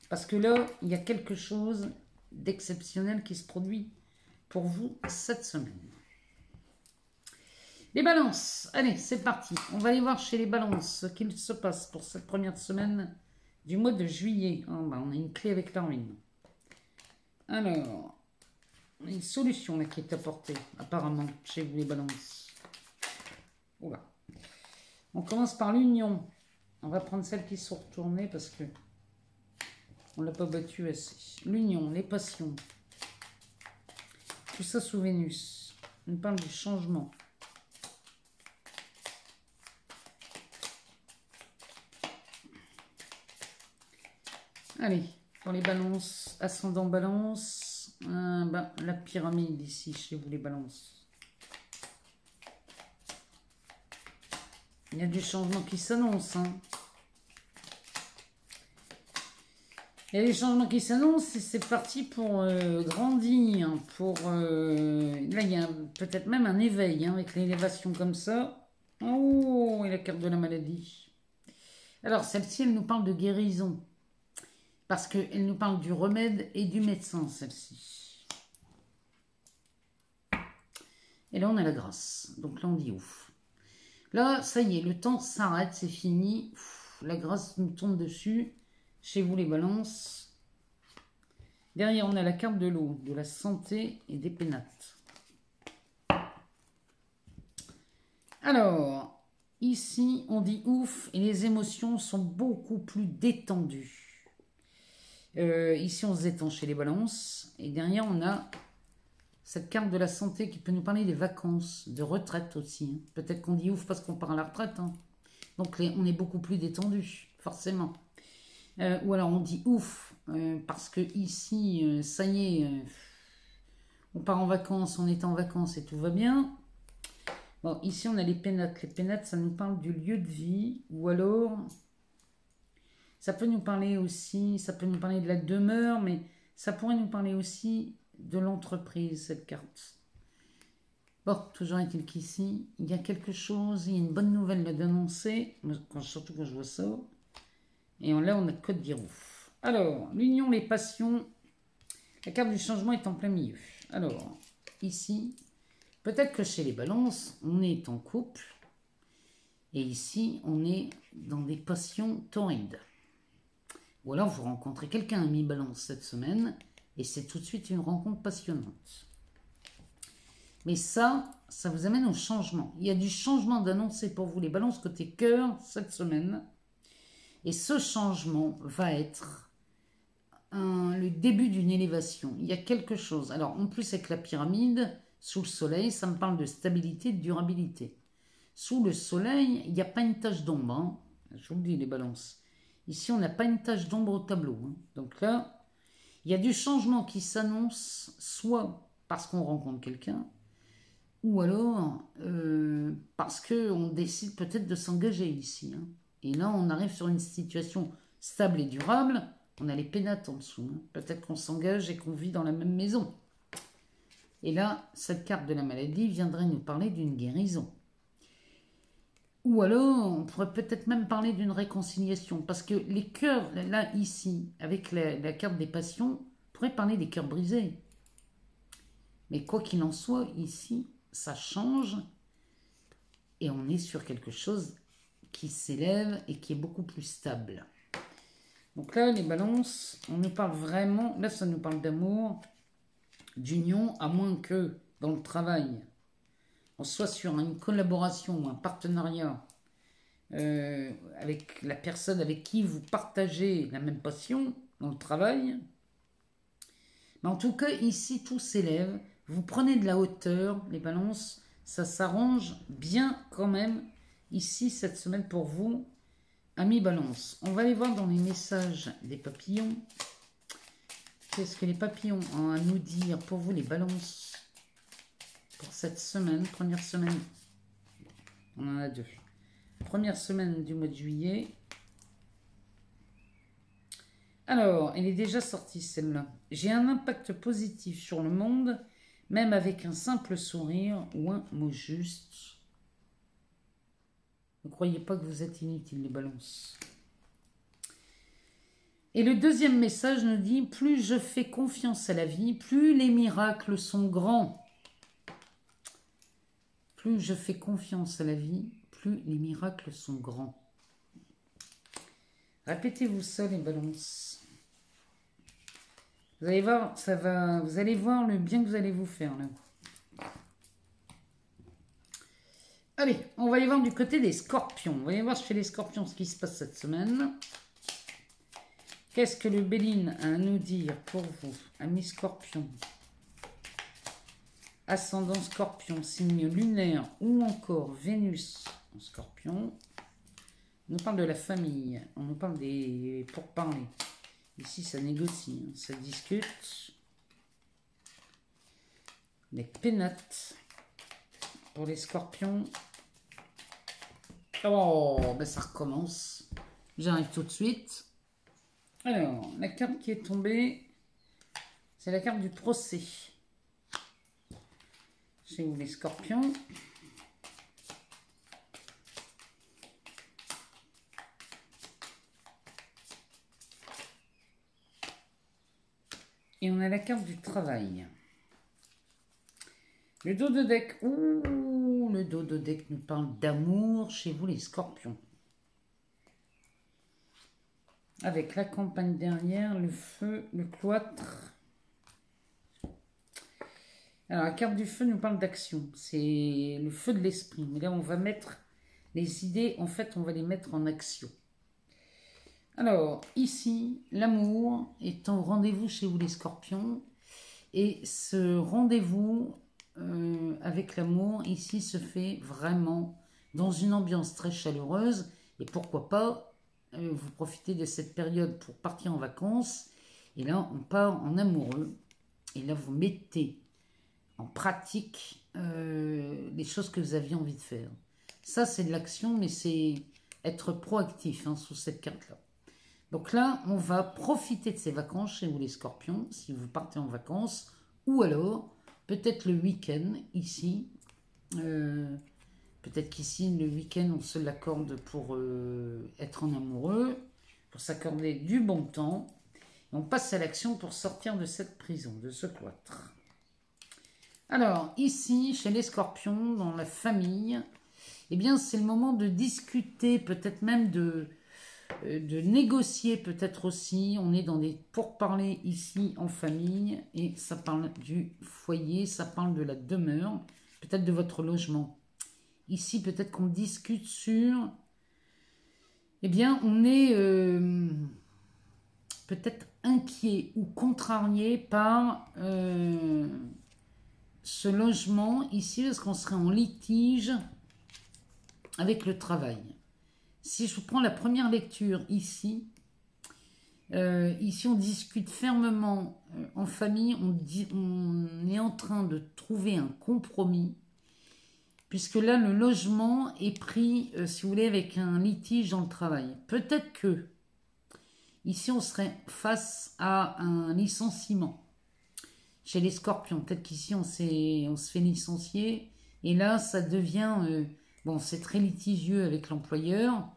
Parce que là, il y a quelque chose d'exceptionnel qui se produit pour vous cette semaine. Les balances, allez, c'est parti. On va aller voir chez les balances ce qu'il se passe pour cette première semaine du mois de juillet. Oh, bah, on a une clé avec la ruine. Alors, on a une solution là qui est apportée, apparemment, chez vous les balances. Oula. On commence par l'union. On va prendre celles qui sont retournées parce que on ne l'a pas battue assez. L'union, les passions. Tout ça sous Vénus. On parle du changement. Allez, pour les balances, ascendant balance, la pyramide ici, chez vous les balances. Il y a du changement qui s'annonce, hein. Il y a des changements qui s'annoncent et c'est parti pour grandir, pour... là, il y a peut-être même un éveil, hein, avec l'élévation comme ça. Oh, et la carte de la maladie. Alors, celle-ci, elle nous parle de guérison. Parce qu'elle nous parle du remède et du médecin, celle-ci. Et là, on a la grâce. Donc là, on dit ouf. Là, ça y est, le temps s'arrête, c'est fini. Ouf, la grâce nous tombe dessus. Chez vous, les balances. Derrière, on a la carte de l'eau, de la santé et des pénates. Alors, ici, on dit ouf et les émotions sont beaucoup plus détendues. Ici, on se détend chez les balances. Et derrière, on a cette carte de la santé qui peut nous parler des vacances, de retraite aussi. Peut-être qu'on dit ouf parce qu'on part à la retraite, hein. Donc, on est beaucoup plus détendu, forcément. Ou alors, on dit ouf parce que ici, ça y est, on part en vacances, on est en vacances et tout va bien. Bon, ici, on a les pénates. Les pénates, ça nous parle du lieu de vie. Ou alors... ça peut nous parler aussi, ça peut nous parler de la demeure, mais ça pourrait nous parler aussi de l'entreprise, cette carte. Bon, toujours est-il qu'ici, il y a quelque chose, il y a une bonne nouvelle d'annoncer, surtout quand je vois ça. Et là, on a que de dire ouf. Alors, l'union, les passions, la carte du changement est en plein milieu. Alors, ici, peut-être que chez les balances, on est en couple, et ici, on est dans des passions torrides. Ou alors vous rencontrez quelqu'un à mi-balance cette semaine et c'est tout de suite une rencontre passionnante. Mais ça vous amène au changement. Il y a du changement d'annoncer pour vous les balances côté cœur cette semaine. Et ce changement va être le début d'une élévation. Il y a quelque chose. Alors en plus avec la pyramide, sous le soleil, ça me parle de stabilité, de durabilité. Sous le soleil, il n'y a pas une tache d'ombre, hein. Je vous le dis les balances. Ici, on n'a pas une tache d'ombre au tableau, hein. Donc là, il y a du changement qui s'annonce, soit parce qu'on rencontre quelqu'un, ou alors parce qu'on décide peut-être de s'engager ici, hein. Et là, on arrive sur une situation stable et durable, on a les pénates en dessous. Hein. Peut-être qu'on s'engage et qu'on vit dans la même maison. Et là, cette carte de la maladie viendrait nous parler d'une guérison. Ou alors, on pourrait peut-être même parler d'une réconciliation. Parce que les cœurs, là, ici, avec la carte des passions, on pourrait parler des cœurs brisés. Mais quoi qu'il en soit, ici, ça change. Et on est sur quelque chose qui s'élève et qui est beaucoup plus stable. Donc là, les balances, on nous parle vraiment... Là, ça nous parle d'amour, d'union, à moins que dans le travail, on soit sur une collaboration, un partenariat avec la personne avec qui vous partagez la même passion dans le travail. Mais en tout cas, ici, tout s'élève. Vous prenez de la hauteur, les balances, ça s'arrange bien quand même ici cette semaine pour vous, amis balance. On va aller voir dans les messages des papillons. Qu'est-ce que les papillons ont à nous dire pour vous, les balances, pour cette semaine, première semaine. On en a deux. Première semaine du mois de juillet. Alors, elle est déjà sortie celle-là. J'ai un impact positif sur le monde, même avec un simple sourire ou un mot juste. Ne croyez pas que vous êtes inutile, les balances. Et le deuxième message nous dit, plus je fais confiance à la vie, plus les miracles sont grands. Plus je fais confiance à la vie, plus les miracles sont grands. Répétez-vous ça, les balances. Vous allez voir, vous allez voir le bien que vous allez vous faire là. Allez, on va aller voir du côté des scorpions. On va aller voir chez les scorpions ce qui se passe cette semaine. Qu'est-ce que le Béline a à nous dire pour vous, amis scorpions? Ascendant scorpion, signe lunaire ou encore Vénus en scorpion. On nous parle de la famille, on nous parle des pourparlers. Ici, ça négocie, hein, ça discute. Les pénates pour les scorpions. Oh, ben ça recommence. J'arrive tout de suite. Alors, la carte qui est tombée, c'est la carte du procès. Chez vous, les scorpions. Et on a la carte du travail. Le dos de deck. Ouh, le dos de deck nous parle d'amour chez vous, les scorpions. Avec la campagne derrière, le feu, le cloître. Alors, la carte du feu nous parle d'action. C'est le feu de l'esprit. Mais là, on va mettre les idées, en fait, on va les mettre en action. Alors, ici, l'amour est en rendez-vous chez vous, les scorpions. Et ce rendez-vous avec l'amour, ici, se fait vraiment dans une ambiance très chaleureuse. Et pourquoi pas, vous profitez de cette période pour partir en vacances. Et là, on part en amoureux. Et là, vous mettez en pratique les choses que vous aviez envie de faire. Ça, c'est de l'action, mais c'est être proactif hein, sous cette carte-là. Donc là, on va profiter de ces vacances chez vous les scorpions, si vous partez en vacances, ou alors, peut-être le week-end, ici. Peut-être qu'ici, le week-end, on se l'accorde pour être en amoureux, pour s'accorder du bon temps. Et on passe à l'action pour sortir de cette prison, de ce cloître. Alors, ici, chez les scorpions, dans la famille, eh bien, c'est le moment de discuter, peut-être même de négocier peut-être aussi. On est dans des pourparlers ici en famille et ça parle du foyer, ça parle de la demeure, peut-être de votre logement. Ici, peut-être qu'on discute sur... Eh bien, on est peut-être inquiet ou contrarié par ce logement ici, parce qu'on serait en litige avec le travail. Si je prends la première lecture ici, ici on discute fermement en famille, on est en train de trouver un compromis, puisque là le logement est pris, si vous voulez, avec un litige dans le travail. Peut-être que Ici, on serait face à un licenciement. Chez les scorpions, peut-être qu'ici, on se fait licencier. Et là, ça devient... bon, c'est très litigieux avec l'employeur.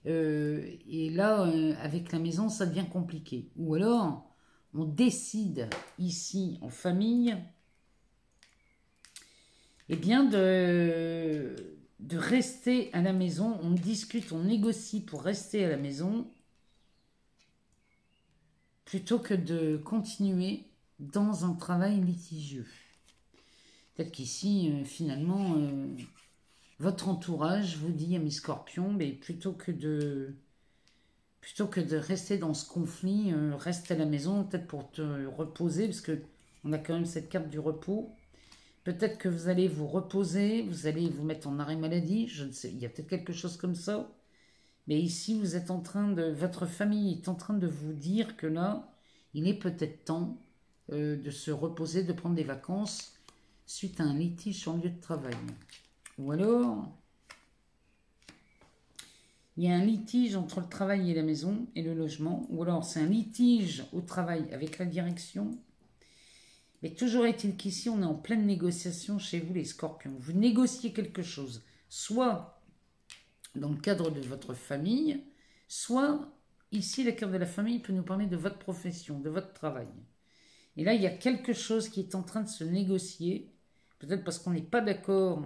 Et là, avec la maison, ça devient compliqué. Ou alors, on décide ici, en famille, eh bien, de rester à la maison. On discute, on négocie pour rester à la maison, plutôt que de continuer dans un travail litigieux. Peut-être qu'ici, finalement, votre entourage vous dit à mes scorpions, mais plutôt que de rester dans ce conflit, reste à la maison, peut-être pour te reposer, parce que on a quand même cette carte du repos. Peut-être que vous allez vous reposer, vous allez vous mettre en arrêt maladie, je ne sais, il y a peut-être quelque chose comme ça. Mais ici, vous êtes en train de, votre famille est en train de vous dire que là, il est peut-être temps de se reposer, de prendre des vacances suite à un litige sur le lieu de travail. Ou alors, il y a un litige entre le travail et la maison et le logement. Ou alors, c'est un litige au travail avec la direction. Mais toujours est-il qu'ici, on est en pleine négociation chez vous, les scorpions. Vous négociez quelque chose, soit dans le cadre de votre famille, soit ici, la carte de la famille peut nous parler de votre profession, de votre travail. Et là, il y a quelque chose qui est en train de se négocier, peut-être parce qu'on n'est pas d'accord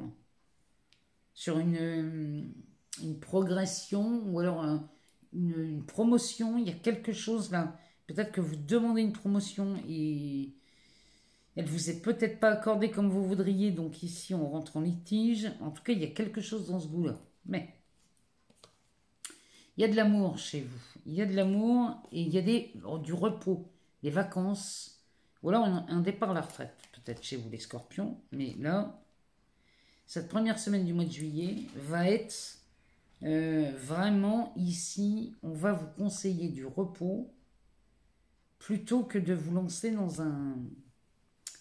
sur une progression ou alors une promotion. Il y a quelque chose là, peut-être que vous demandez une promotion et elle ne vous est peut-être pas accordée comme vous voudriez, donc ici on rentre en litige. En tout cas, il y a quelque chose dans ce goût-là. Mais il y a de l'amour chez vous. Il y a de l'amour et il y a du repos, des vacances. Ou alors un départ à la retraite, peut-être chez vous les scorpions. Mais là, cette première semaine du mois de juillet va être vraiment ici, on va vous conseiller du repos plutôt que de vous lancer dans un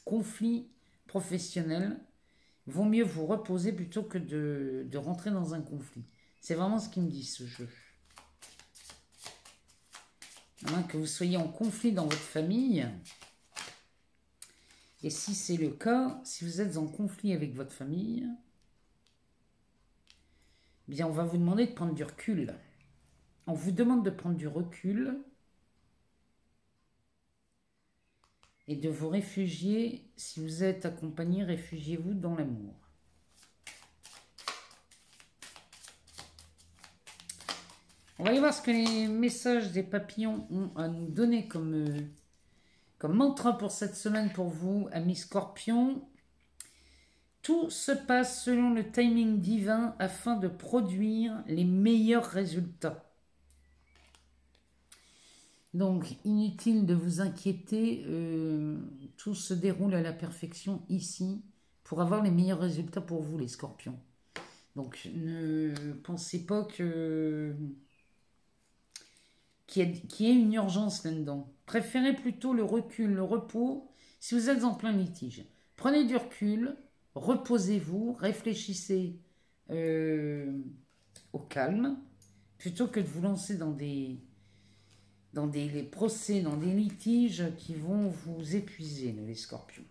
conflit professionnel. Il vaut mieux vous reposer plutôt que de rentrer dans un conflit. C'est vraiment ce qui me dit ce jeu. À moins que vous soyez en conflit dans votre famille. Et si c'est le cas, si vous êtes en conflit avec votre famille, eh bien on va vous demander de prendre du recul. On vous demande de prendre du recul et de vous réfugier. Si vous êtes accompagné, réfugiez-vous dans l'amour. On va aller voir ce que les messages des papillons ont à nous donner comme mantra pour cette semaine pour vous, amis scorpions. Tout se passe selon le timing divin afin de produire les meilleurs résultats. Donc, inutile de vous inquiéter, tout se déroule à la perfection ici pour avoir les meilleurs résultats pour vous, les scorpions. Donc, ne pensez pas qu'il y ait une urgence là-dedans. Préférez plutôt le recul, le repos, si vous êtes en plein litige. Prenez du recul, reposez-vous, réfléchissez au calme, plutôt que de vous lancer dans des procès, dans des litiges qui vont vous épuiser, les scorpions.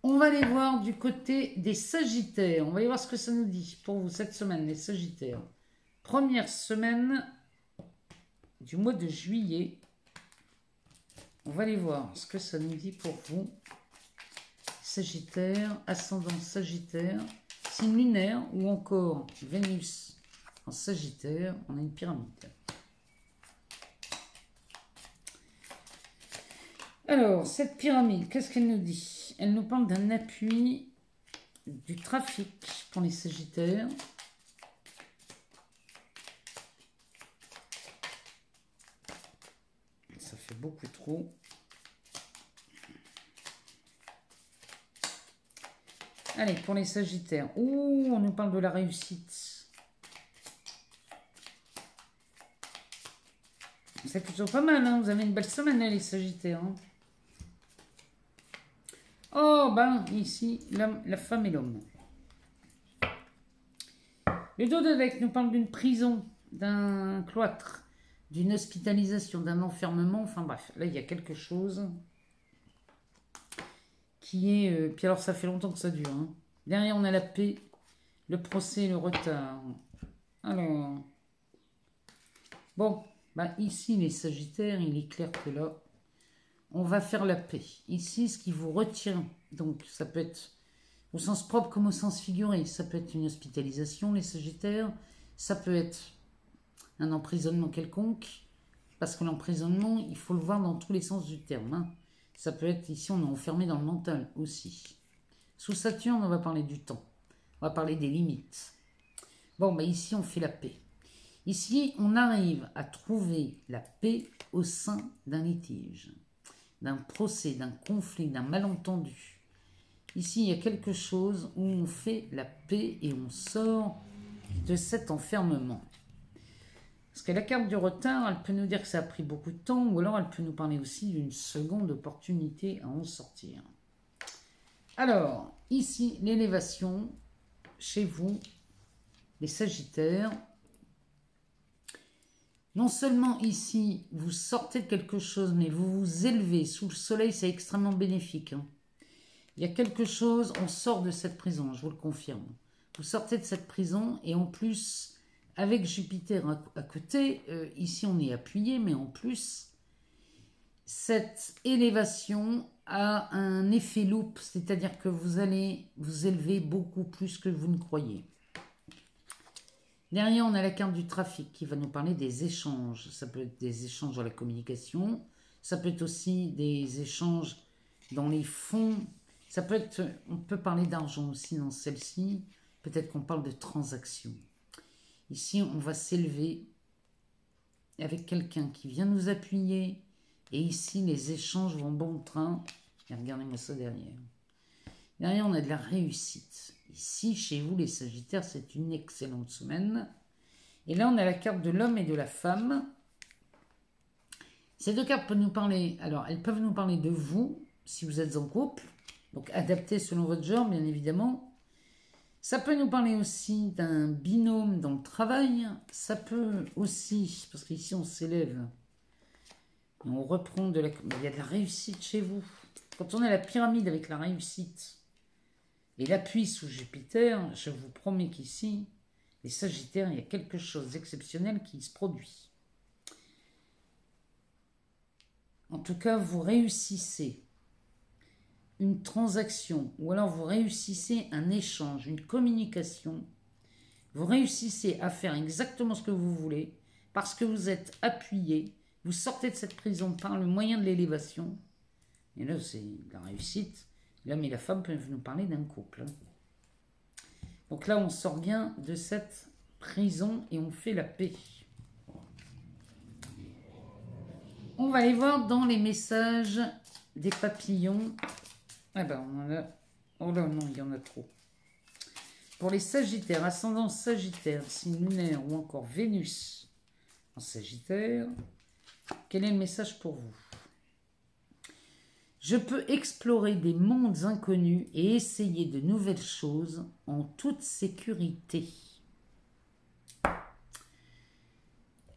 On va aller voir du côté des sagittaires. On va aller voir ce que ça nous dit pour vous cette semaine, les sagittaires. Première semaine du mois de juillet. On va aller voir ce que ça nous dit pour vous. Sagittaire, ascendant Sagittaire, signe lunaire ou encore Vénus en Sagittaire. On a une pyramide. Alors, cette pyramide, qu'est-ce qu'elle nous dit? Elle nous parle d'un appui du trafic pour les Sagittaires. Ça fait beaucoup trop. Allez, pour les Sagittaires. Ouh, on nous parle de la réussite. C'est plutôt pas mal, hein. Vous avez une belle semaine, les Sagittaires. Hein. Oh, ben, ici, la femme et l'homme. Le dos de deck nous parle d'une prison. d'un cloître, d'une hospitalisation, d'un enfermement. Enfin bref, là il y a quelque chose qui est... puis alors ça fait longtemps que ça dure. Hein. Derrière on a la paix, le procès, le retard. Alors... Bon, bah ici les Sagittaires, il est clair que là, on va faire la paix. Ici, ce qui vous retient, donc ça peut être au sens propre comme au sens figuré, ça peut être une hospitalisation, les Sagittaires, ça peut être un emprisonnement quelconque, parce que l'emprisonnement, il faut le voir dans tous les sens du terme. Hein. Ça peut être, ici, on est enfermé dans le mental aussi. Sous Saturne, on va parler du temps, on va parler des limites. Bon, bah ici, on fait la paix. Ici, on arrive à trouver la paix au sein d'un litige, d'un procès, d'un conflit, d'un malentendu. Ici, il y a quelque chose où on fait la paix et on sort de cet enfermement. Parce que la carte du retard, elle peut nous dire que ça a pris beaucoup de temps, ou alors elle peut nous parler aussi d'une seconde opportunité à en sortir. Alors, ici, l'élévation, chez vous, les Sagittaires. Non seulement ici, vous sortez de quelque chose, mais vous vous élevez. Sous le soleil, c'est extrêmement bénéfique. Hein. Il y a quelque chose, on sort de cette prison, je vous le confirme. Vous sortez de cette prison et en plus, avec Jupiter à côté, ici on est appuyé, mais en plus, cette élévation a un effet loupe, c'est-à-dire que vous allez vous élever beaucoup plus que vous ne croyez. Derrière, on a la carte du trafic qui va nous parler des échanges. Ça peut être des échanges dans la communication, ça peut être aussi des échanges dans les fonds. Ça peut être, on peut parler d'argent aussi dans celle-ci. Peut-être qu'on parle de transactions. Ici, on va s'élever avec quelqu'un qui vient nous appuyer. Et ici, les échanges vont bon train. Et regardez-moi ça derrière. Derrière, on a de la réussite. Ici, chez vous, les Sagittaires, c'est une excellente semaine. Et là, on a la carte de l'homme et de la femme. Ces deux cartes peuvent nous parler... Alors, elles peuvent nous parler de vous, si vous êtes en couple. Donc, adapté selon votre genre, bien évidemment. Ça peut nous parler aussi d'un binôme dans le travail. Ça peut aussi, parce qu'ici, on s'élève. Et on reprend de la... Il y a de la réussite chez vous. Quand on a la pyramide avec la réussite et l'appui sous Jupiter, je vous promets qu'ici, les Sagittaires, il y a quelque chose d'exceptionnel qui se produit. En tout cas, vous réussissez une transaction ou alors vous réussissez un échange, une communication. Vous réussissez à faire exactement ce que vous voulez parce que vous êtes appuyé. Vous sortez de cette prison par le moyen de l'élévation. Et là, c'est la réussite. L'homme et la femme peuvent nous parler d'un couple. Donc là, on sort bien de cette prison et on fait la paix. On va aller voir dans les messages des papillons. Ah ben, on en a... Oh là, non, il y en a trop. Pour les Sagittaires, ascendant Sagittaire, signe lunaire ou encore Vénus en Sagittaire, quel est le message pour vous? Je peux explorer des mondes inconnus et essayer de nouvelles choses en toute sécurité.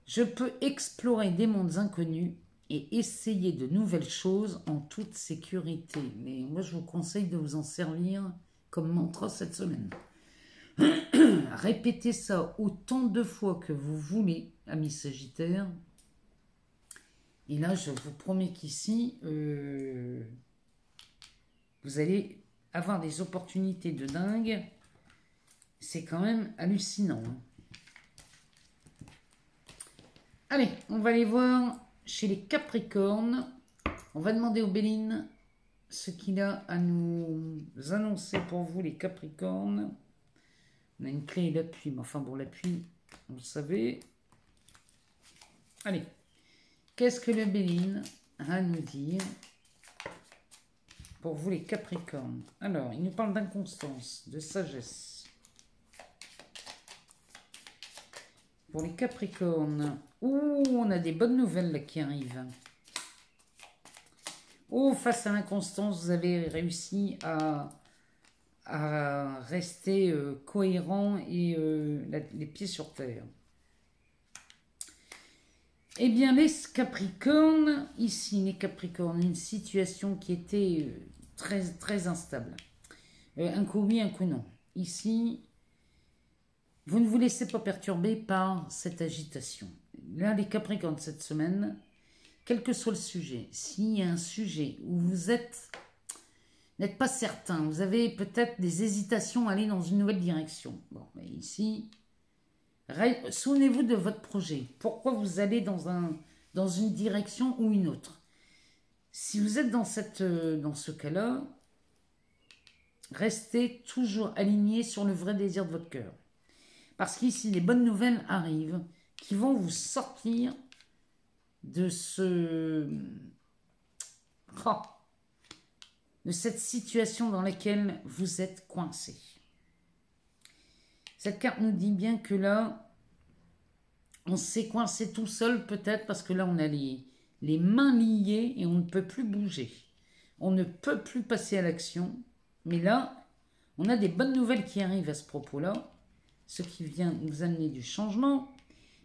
Je peux explorer des mondes inconnus et essayer de nouvelles choses en toute sécurité. Mais moi, je vous conseille de vous en servir comme mantra cette semaine. Répétez ça autant de fois que vous voulez, amis Sagittaires. Et là, je vous promets qu'ici, vous allez avoir des opportunités de dingue. C'est quand même hallucinant. Hein. Allez, on va aller voir chez les Capricornes. On va demander au Béline ce qu'il a à nous annoncer pour vous, les Capricornes. On a une clé d'appui, mais enfin, bon, l'appui, vous le savez. Allez. Qu'est-ce que le Béline a à nous dire pour vous les Capricornes? Alors, il nous parle d'inconstance, de sagesse. Pour les Capricornes, on a des bonnes nouvelles là qui arrivent. Face à l'inconstance, vous avez réussi à rester cohérent et les pieds sur terre. Eh bien, les Capricornes, ici, les Capricornes, une situation qui était très, très instable. Un coup oui, un coup non. Ici, vous ne vous laissez pas perturber par cette agitation. Là, les Capricornes, cette semaine, quel que soit le sujet, s'il y a un sujet où vous n'êtes pas certain, vous avez peut-être des hésitations à aller dans une nouvelle direction. Bon, mais ici, souvenez-vous de votre projet. Pourquoi vous allez dans une direction ou une autre? Si vous êtes dans ce cas-là, restez toujours aligné sur le vrai désir de votre cœur. Parce qu'ici, les bonnes nouvelles arrivent qui vont vous sortir de de cette situation dans laquelle vous êtes coincé. Cette carte nous dit bien que là, on s'est coincé tout seul peut-être parce que là, on a les mains liées et on ne peut plus bouger. On ne peut plus passer à l'action. Mais là, on a des bonnes nouvelles qui arrivent à ce propos-là, ce qui vient nous amener du changement.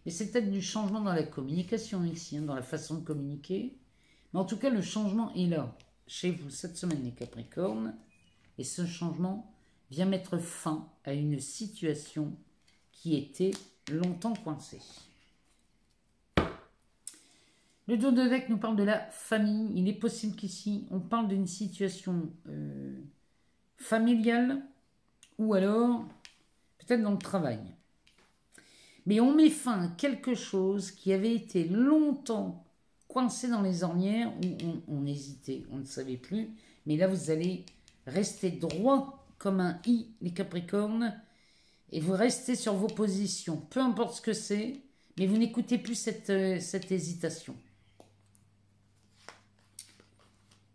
Et c'est peut-être du changement dans la communication ici, dans la façon de communiquer. Mais en tout cas, le changement est là, chez vous, cette semaine, les Capricornes. Et ce changement vient mettre fin à une situation qui était longtemps coincée. Le dos de deck nous parle de la famille. Il est possible qu'ici, on parle d'une situation familiale ou alors peut-être dans le travail. Mais on met fin à quelque chose qui avait été longtemps coincé dans les ornières où on hésitait, on ne savait plus. Mais là, vous allez rester droit comme un i, les Capricornes, et vous restez sur vos positions. Peu importe ce que c'est, mais vous n'écoutez plus cette hésitation.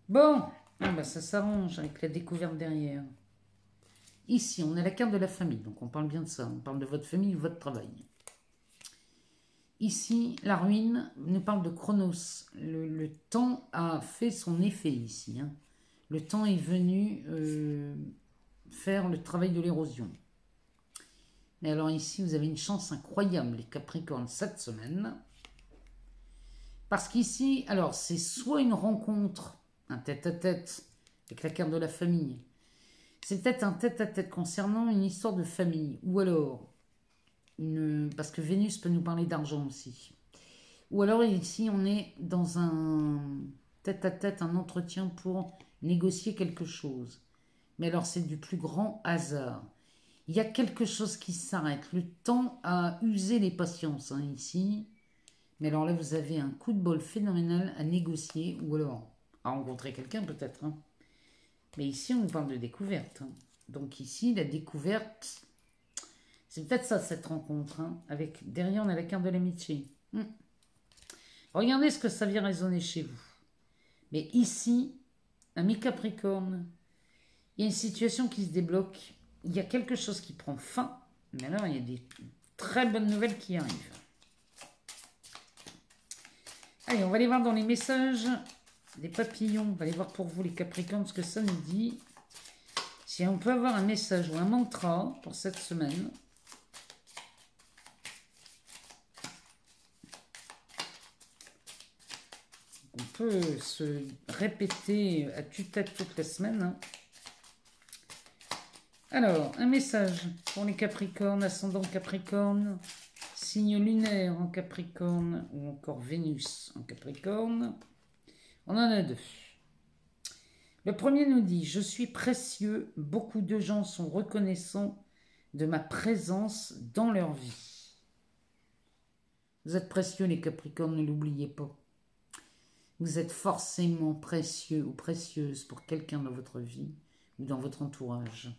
Bon, ça s'arrange avec la découverte derrière. Ici, on a la carte de la famille, donc on parle bien de ça. On parle de votre famille ou votre travail. Ici, la ruine nous parle de Chronos. Le temps a fait son effet ici. Le temps est venu faire le travail de l'érosion. Et alors ici, vous avez une chance incroyable, les Capricornes, cette semaine. Parce qu'ici, alors, c'est soit une rencontre, un tête-à-tête, avec la carte de la famille. C'est peut-être un tête-à-tête concernant une histoire de famille. Ou alors, parce que Vénus peut nous parler d'argent aussi. Ou alors ici, on est dans un tête-à-tête, un entretien pour négocier quelque chose. Mais alors, c'est du plus grand hasard. Il y a quelque chose qui s'arrête. Le temps a usé les patiences ici. Mais alors là, vous avez un coup de bol phénoménal à négocier ou alors à rencontrer quelqu'un peut-être. Mais ici, on nous parle de découverte. Donc ici, la découverte, c'est peut-être ça, cette rencontre. Avec, derrière, on a la carte de l'amitié. Regardez ce que ça vient résonner chez vous. Mais ici, ami Capricorne, il y a une situation qui se débloque. Il y a quelque chose qui prend fin. Mais alors, il y a des très bonnes nouvelles qui arrivent. Allez, on va aller voir dans les messages des papillons. On va aller voir pour vous, les Capricornes, ce que ça nous dit. Si on peut avoir un message ou un mantra pour cette semaine. On peut se répéter à tue-tête toute la semaine. Alors, un message pour les Capricornes, ascendant Capricorne, signe lunaire en Capricorne ou encore Vénus en Capricorne. On en a deux. Le premier nous dit « Je suis précieux, beaucoup de gens sont reconnaissants de ma présence dans leur vie. » Vous êtes précieux les Capricornes, ne l'oubliez pas. Vous êtes forcément précieux ou précieuse pour quelqu'un dans votre vie ou dans votre entourage.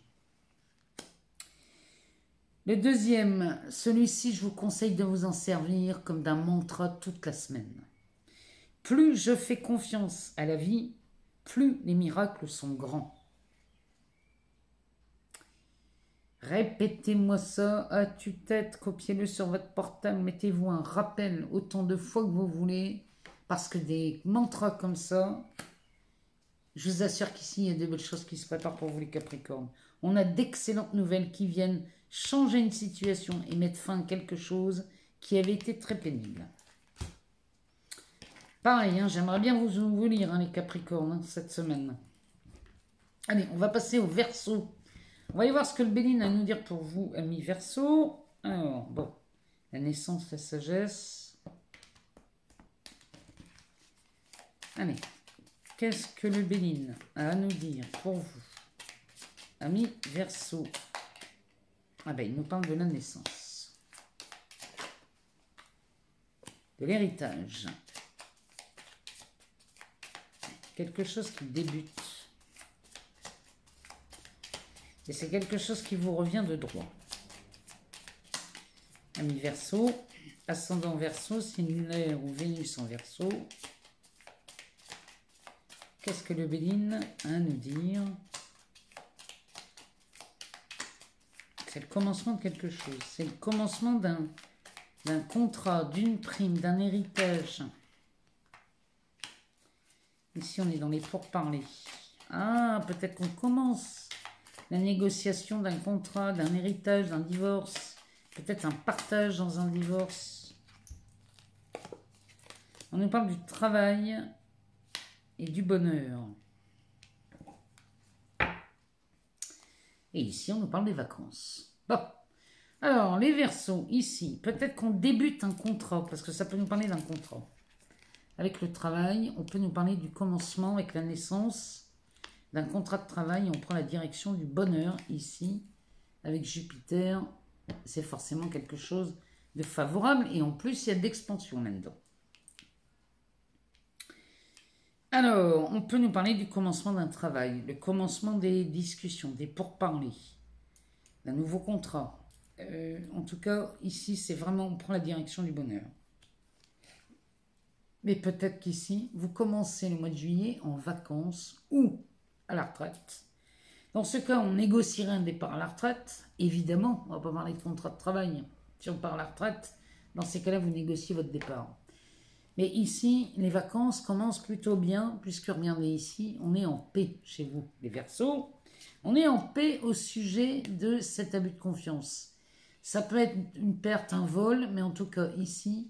Le deuxième, celui-ci, je vous conseille de vous en servir comme d'un mantra toute la semaine. Plus je fais confiance à la vie, plus les miracles sont grands. Répétez-moi ça à tue-tête, copiez-le sur votre portable, mettez-vous un rappel autant de fois que vous voulez, parce que des mantras comme ça, je vous assure qu'ici, il y a de belles choses qui se préparent pour vous les Capricornes. On a d'excellentes nouvelles qui viennent changer une situation et mettre fin à quelque chose qui avait été très pénible. Pareil, hein, j'aimerais bien vous lire, hein, les Capricornes, hein, cette semaine. Allez, on va passer au Verseau. On va aller voir ce que le Béline a à nous dire pour vous, amis Verseau. Alors, bon, la naissance, la sagesse. Allez, qu'est-ce que le Béline a à nous dire pour vous, amis Verseau? Ah ben, il nous parle de la naissance, de l'héritage, quelque chose qui débute. Et c'est quelque chose qui vous revient de droit. Amis Verseau, ascendant Verseau, signe lunaire ou Vénus en Verseau. Qu'est-ce que le Béline a à nous dire? C'est le commencement de quelque chose. C'est le commencement d'un contrat, d'une prime, d'un héritage. Ici, on est dans les pourparlers. Ah, peut-être qu'on commence la négociation d'un contrat, d'un héritage, d'un divorce. Peut-être un partage dans un divorce. On nous parle du travail et du bonheur. Et ici, on nous parle des vacances. Bon, alors, les Verseaux, ici, peut-être qu'on débute un contrat, parce que ça peut nous parler d'un contrat. Avec le travail, on peut nous parler du commencement avec la naissance d'un contrat de travail. On prend la direction du bonheur, ici, avec Jupiter. C'est forcément quelque chose de favorable, et en plus, il y a de l'expansion là-dedans. Alors, on peut nous parler du commencement d'un travail, le commencement des discussions, des pourparlers, d'un nouveau contrat. En tout cas, ici, c'est vraiment, on prend la direction du bonheur. Mais peut-être qu'ici, vous commencez le mois de juillet en vacances ou à la retraite. Dans ce cas, on négocierait un départ à la retraite. Évidemment, on ne va pas parler de contrat de travail. Si on part à la retraite, dans ces cas-là, vous négociez votre départ. Mais ici, les vacances commencent plutôt bien, puisque regardez ici, on est en paix chez vous, les Verseaux. On est en paix au sujet de cet abus de confiance. Ça peut être une perte, un vol, mais en tout cas ici,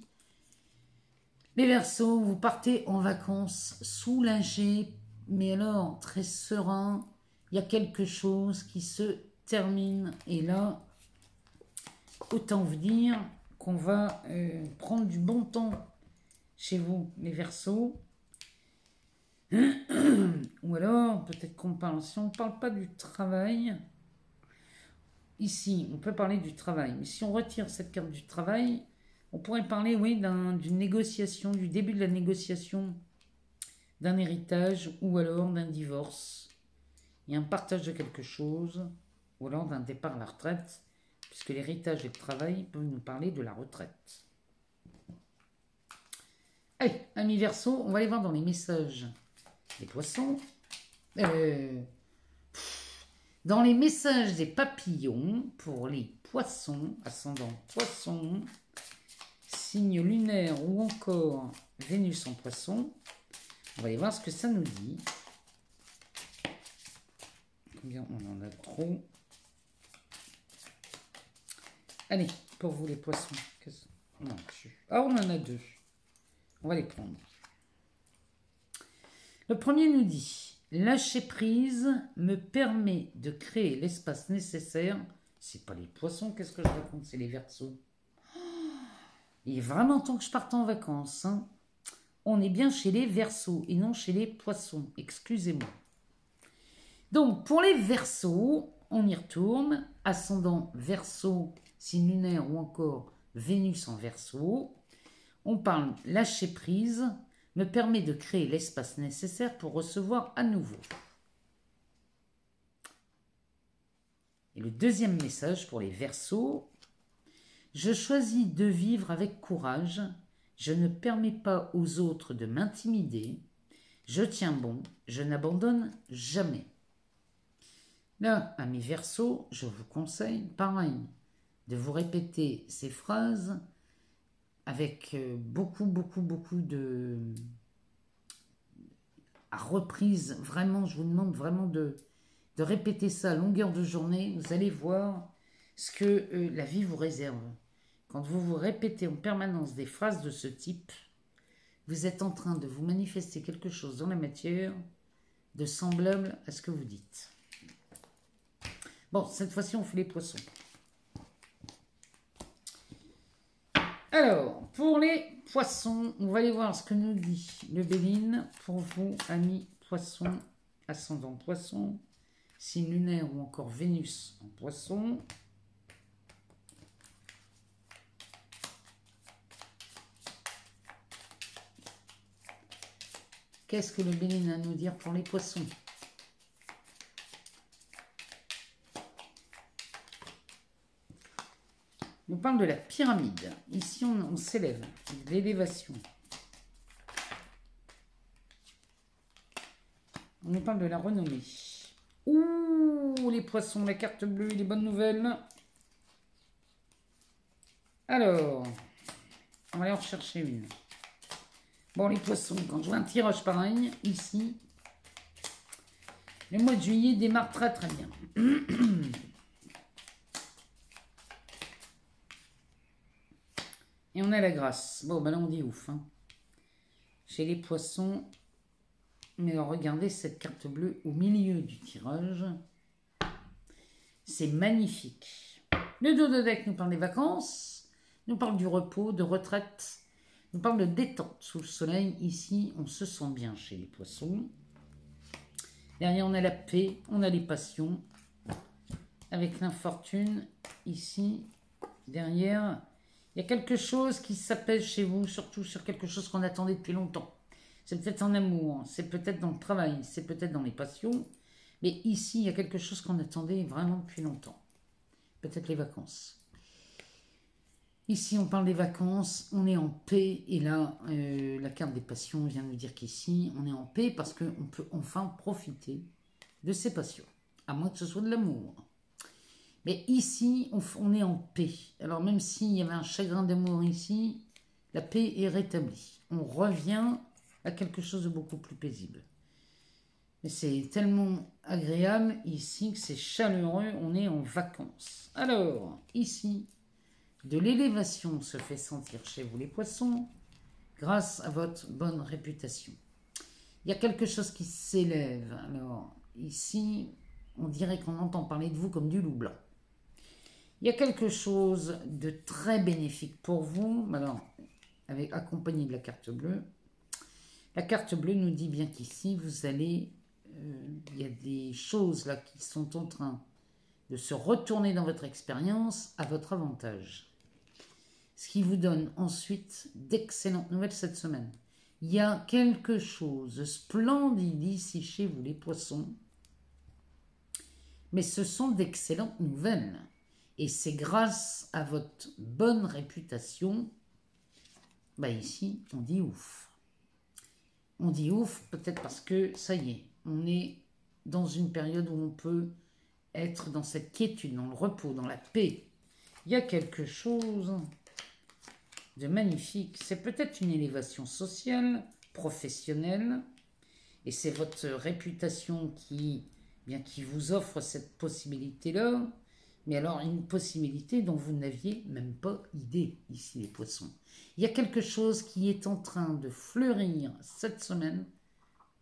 les Verseaux, vous partez en vacances soulagés, mais alors très serein. Il y a quelque chose qui se termine. Et là, autant vous dire qu'on va prendre du bon temps chez vous, les Verseaux. Ou alors, peut-être qu'on parle, si on ne parle pas du travail, ici, on peut parler du travail. Mais si on retire cette carte du travail, on pourrait parler, oui, d'une négociation, du début de la négociation d'un héritage ou alors d'un divorce. Il y a un partage de quelque chose, ou alors d'un départ à la retraite, puisque l'héritage et le travail peuvent nous parler de la retraite. Allez, amis Verseaux, on va aller voir dans les messages des poissons. Dans les messages des papillons, pour les poissons, ascendant poissons, signe lunaire ou encore Vénus en poisson, on va aller voir ce que ça nous dit. Combien on en a trop? Allez, pour vous les poissons. Non, on en a deux. On va les prendre. Le premier nous dit: lâcher prise me permet de créer l'espace nécessaire. C'est pas les poissons, qu'est-ce que je raconte? C'est les Verseaux. Il est vraiment temps que je parte en vacances. Hein. On est bien chez les Verseaux et non chez les poissons. Excusez-moi. Donc, pour les Verseaux, on y retourne. Ascendant Verseau, signe lunaire ou encore Vénus en Verseau. On parle lâcher prise me permet de créer l'espace nécessaire pour recevoir à nouveau. Et le deuxième message pour les Verseaux: je choisis de vivre avec courage, je ne permets pas aux autres de m'intimider, je tiens bon, je n'abandonne jamais. Là, amis Verseaux, je vous conseille, pareil, de vous répéter ces phrases avec beaucoup de reprises. Vraiment, je vous demande vraiment de répéter ça à longueur de journée. Vous allez voir ce que la vie vous réserve. Quand vous vous répétez en permanence des phrases de ce type, vous êtes en train de vous manifester quelque chose dans la matière de semblable à ce que vous dites. Bon, cette fois-ci, on fait les poissons. Alors, pour les poissons, on va aller voir ce que nous dit le Béline pour vous, amis poissons, ascendant poisson, signe lunaire ou encore Vénus en poisson. Qu'est-ce que le Béline a à nous dire pour les poissons? On parle de la pyramide. Ici, on s'élève, l'élévation. On nous parle de la renommée. Ouh, les poissons, la carte bleue, les bonnes nouvelles. Alors, on va aller en rechercher une. Bon, les poissons, quand je vois un tirage pareil, ici, le mois de juillet démarre très très bien. Et on a la grâce. Bon, ben là, on dit ouf. Hein. Chez les poissons, mais regardez cette carte bleue au milieu du tirage. C'est magnifique. Le dos de deck nous parle des vacances, nous parle du repos, de retraite, nous parle de détente sous le soleil. Ici, on se sent bien chez les poissons. Derrière, on a la paix, on a les passions. Avec l'infortune, ici, derrière, il y a quelque chose qui s'apaise chez vous, surtout sur quelque chose qu'on attendait depuis longtemps. C'est peut-être en amour, c'est peut-être dans le travail, c'est peut-être dans les passions. Mais ici, il y a quelque chose qu'on attendait vraiment depuis longtemps. Peut-être les vacances. Ici, on parle des vacances, on est en paix. Et là, la carte des passions vient nous dire qu'ici, on est en paix parce qu'on peut enfin profiter de ses passions. À moins que ce soit de l'amour. Mais ici, on est en paix. Alors, même s'il y avait un chagrin d'amour ici, la paix est rétablie. On revient à quelque chose de beaucoup plus paisible. Mais c'est tellement agréable ici que c'est chaleureux, on est en vacances. Alors, ici, de l'élévation se fait sentir chez vous les poissons, grâce à votre bonne réputation. Il y a quelque chose qui s'élève. Alors, ici, on dirait qu'on entend parler de vous comme du loup blanc. Il y a quelque chose de très bénéfique pour vous, alors, accompagné de la carte bleue. La carte bleue nous dit bien qu'ici, vous allez... il y a des choses là qui sont en train de se retourner dans votre expérience à votre avantage. Ce qui vous donne ensuite d'excellentes nouvelles cette semaine. Il y a quelque chose de splendide ici chez vous les poissons. Mais ce sont d'excellentes nouvelles. Et c'est grâce à votre bonne réputation. Bah ici, on dit ouf. On dit ouf peut-être parce que ça y est. On est dans une période où on peut être dans cette quiétude, dans le repos, dans la paix. Il y a quelque chose de magnifique. C'est peut-être une élévation sociale, professionnelle, et c'est votre réputation qui vous offre cette possibilité-là, mais alors une possibilité dont vous n'aviez même pas idée, ici les poissons. Il y a quelque chose qui est en train de fleurir cette semaine.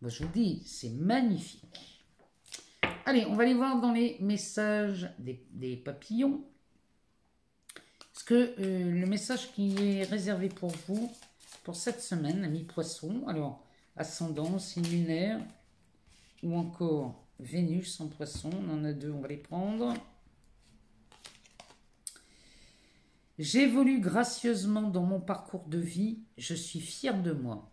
Ben, je vous dis, c'est magnifique. Allez, on va aller voir dans les messages des papillons. Parce que le message qui est réservé pour vous, pour cette semaine, amis poissons, alors, ascendant, signe lunaire, ou encore Vénus en poisson, on en a deux, on va les prendre. J'évolue gracieusement dans mon parcours de vie, je suis fière de moi.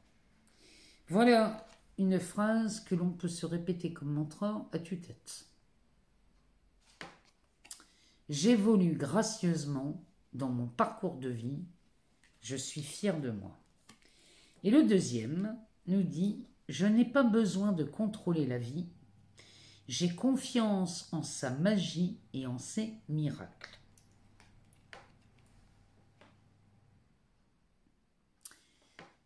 Voilà une phrase que l'on peut se répéter comme mantra à tue-tête. J'évolue gracieusement dans mon parcours de vie, je suis fière de moi. Et le deuxième nous dit, je n'ai pas besoin de contrôler la vie, j'ai confiance en sa magie et en ses miracles.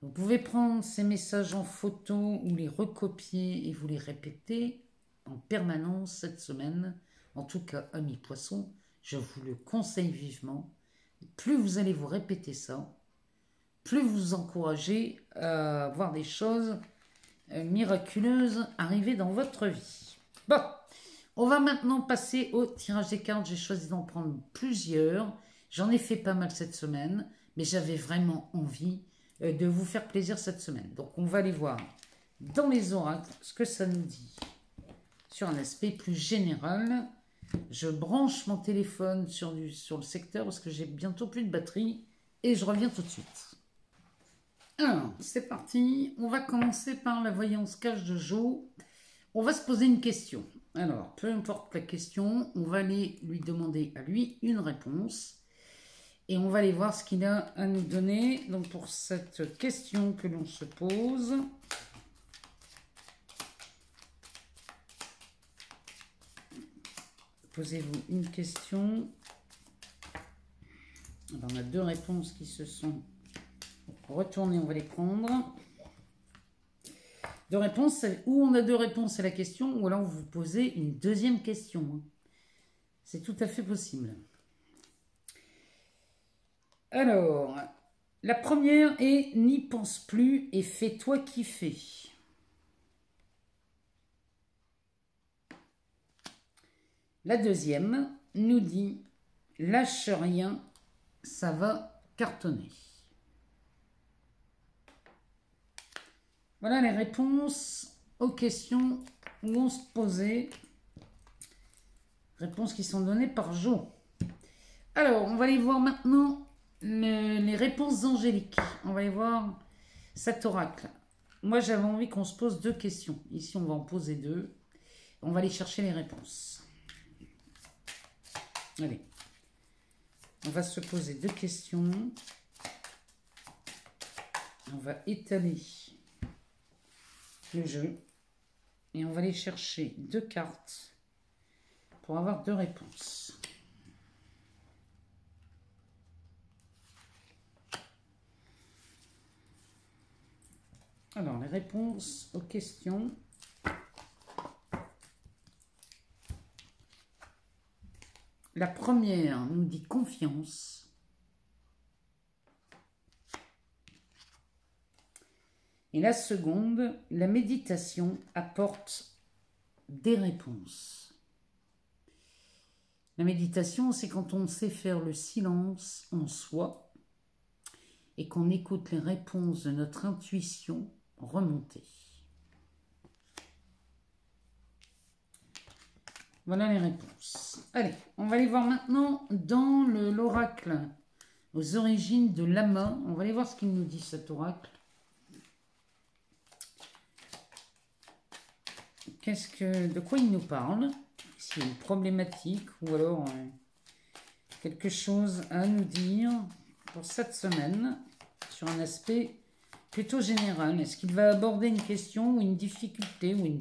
Vous pouvez prendre ces messages en photo ou les recopier et vous les répéter en permanence cette semaine. En tout cas, amis poissons, je vous le conseille vivement. Plus vous allez vous répéter ça, plus vous encouragez à voir des choses miraculeuses arriver dans votre vie. Bon, on va maintenant passer au tirage des cartes. J'ai choisi d'en prendre plusieurs. J'en ai fait pas mal cette semaine, mais j'avais vraiment envie de vous faire plaisir cette semaine. Donc, on va aller voir dans les oracles ce que ça nous dit. Sur un aspect plus général, je branche mon téléphone sur le secteur parce que j'ai bientôt plus de batterie et je reviens tout de suite. Alors, c'est parti. On va commencer par la voyance cache de Jo. On va se poser une question. Alors, peu importe la question, on va aller lui demander à lui une réponse. Et on va aller voir ce qu'il a à nous donner. Donc, pour cette question que l'on se pose. Posez-vous une question. Alors, on a deux réponses qui se sont retournées. On va les prendre. Deux réponses, ou on a deux réponses à la question, ou alors vous posez une deuxième question. C'est tout à fait possible. Alors, la première est « N'y pense plus et fais-toi kiffer ». La deuxième nous dit « Lâche rien, ça va cartonner ». Voilà les réponses aux questions où on se posait. Réponses qui sont données par Jo. Alors, on va aller voir maintenant les réponses angéliques. On va aller voir cet oracle. Moi, j'avais envie qu'on se pose deux questions. Ici, on va en poser deux. On va aller chercher les réponses. Allez. On va se poser deux questions. On va étaler le jeu. Et on va aller chercher deux cartes pour avoir deux réponses. Alors, les réponses aux questions. La première nous dit confiance. Et la seconde, la méditation apporte des réponses. La méditation, c'est quand on sait faire le silence en soi et qu'on écoute les réponses de notre intuition remonter. Voilà les réponses. Allez, on va aller voir maintenant dans l'oracle aux origines de Lama. On va aller voir ce qu'il nous dit cet oracle. De quoi il nous parle? S'il y a une problématique ou alors quelque chose à nous dire pour cette semaine sur un aspect plutôt général. Est-ce qu'il va aborder une question ou une difficulté ou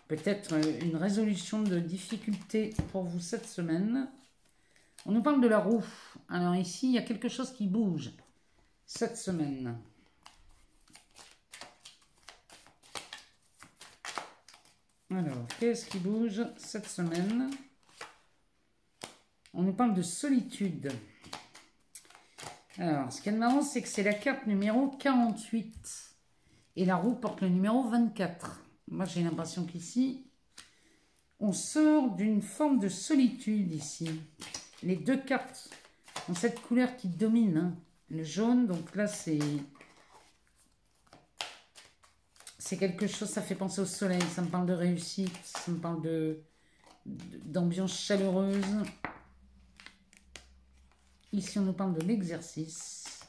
peut-être une résolution de difficulté pour vous cette semaine? On nous parle de la roue. Alors ici, il y a quelque chose qui bouge cette semaine. Alors, qu'est-ce qui bouge cette semaine? On nous parle de solitude. Alors, ce qui est marrant, c'est que c'est la carte numéro 48. Et la roue porte le numéro 24. Moi, j'ai l'impression qu'ici, on sort d'une forme de solitude ici. Les deux cartes ont cette couleur qui domine. Hein. Le jaune, donc là, c'est quelque chose, ça fait penser au soleil. Ça me parle de réussite, ça me parle d'ambiance chaleureuse. Ici, on nous parle de l'exercice.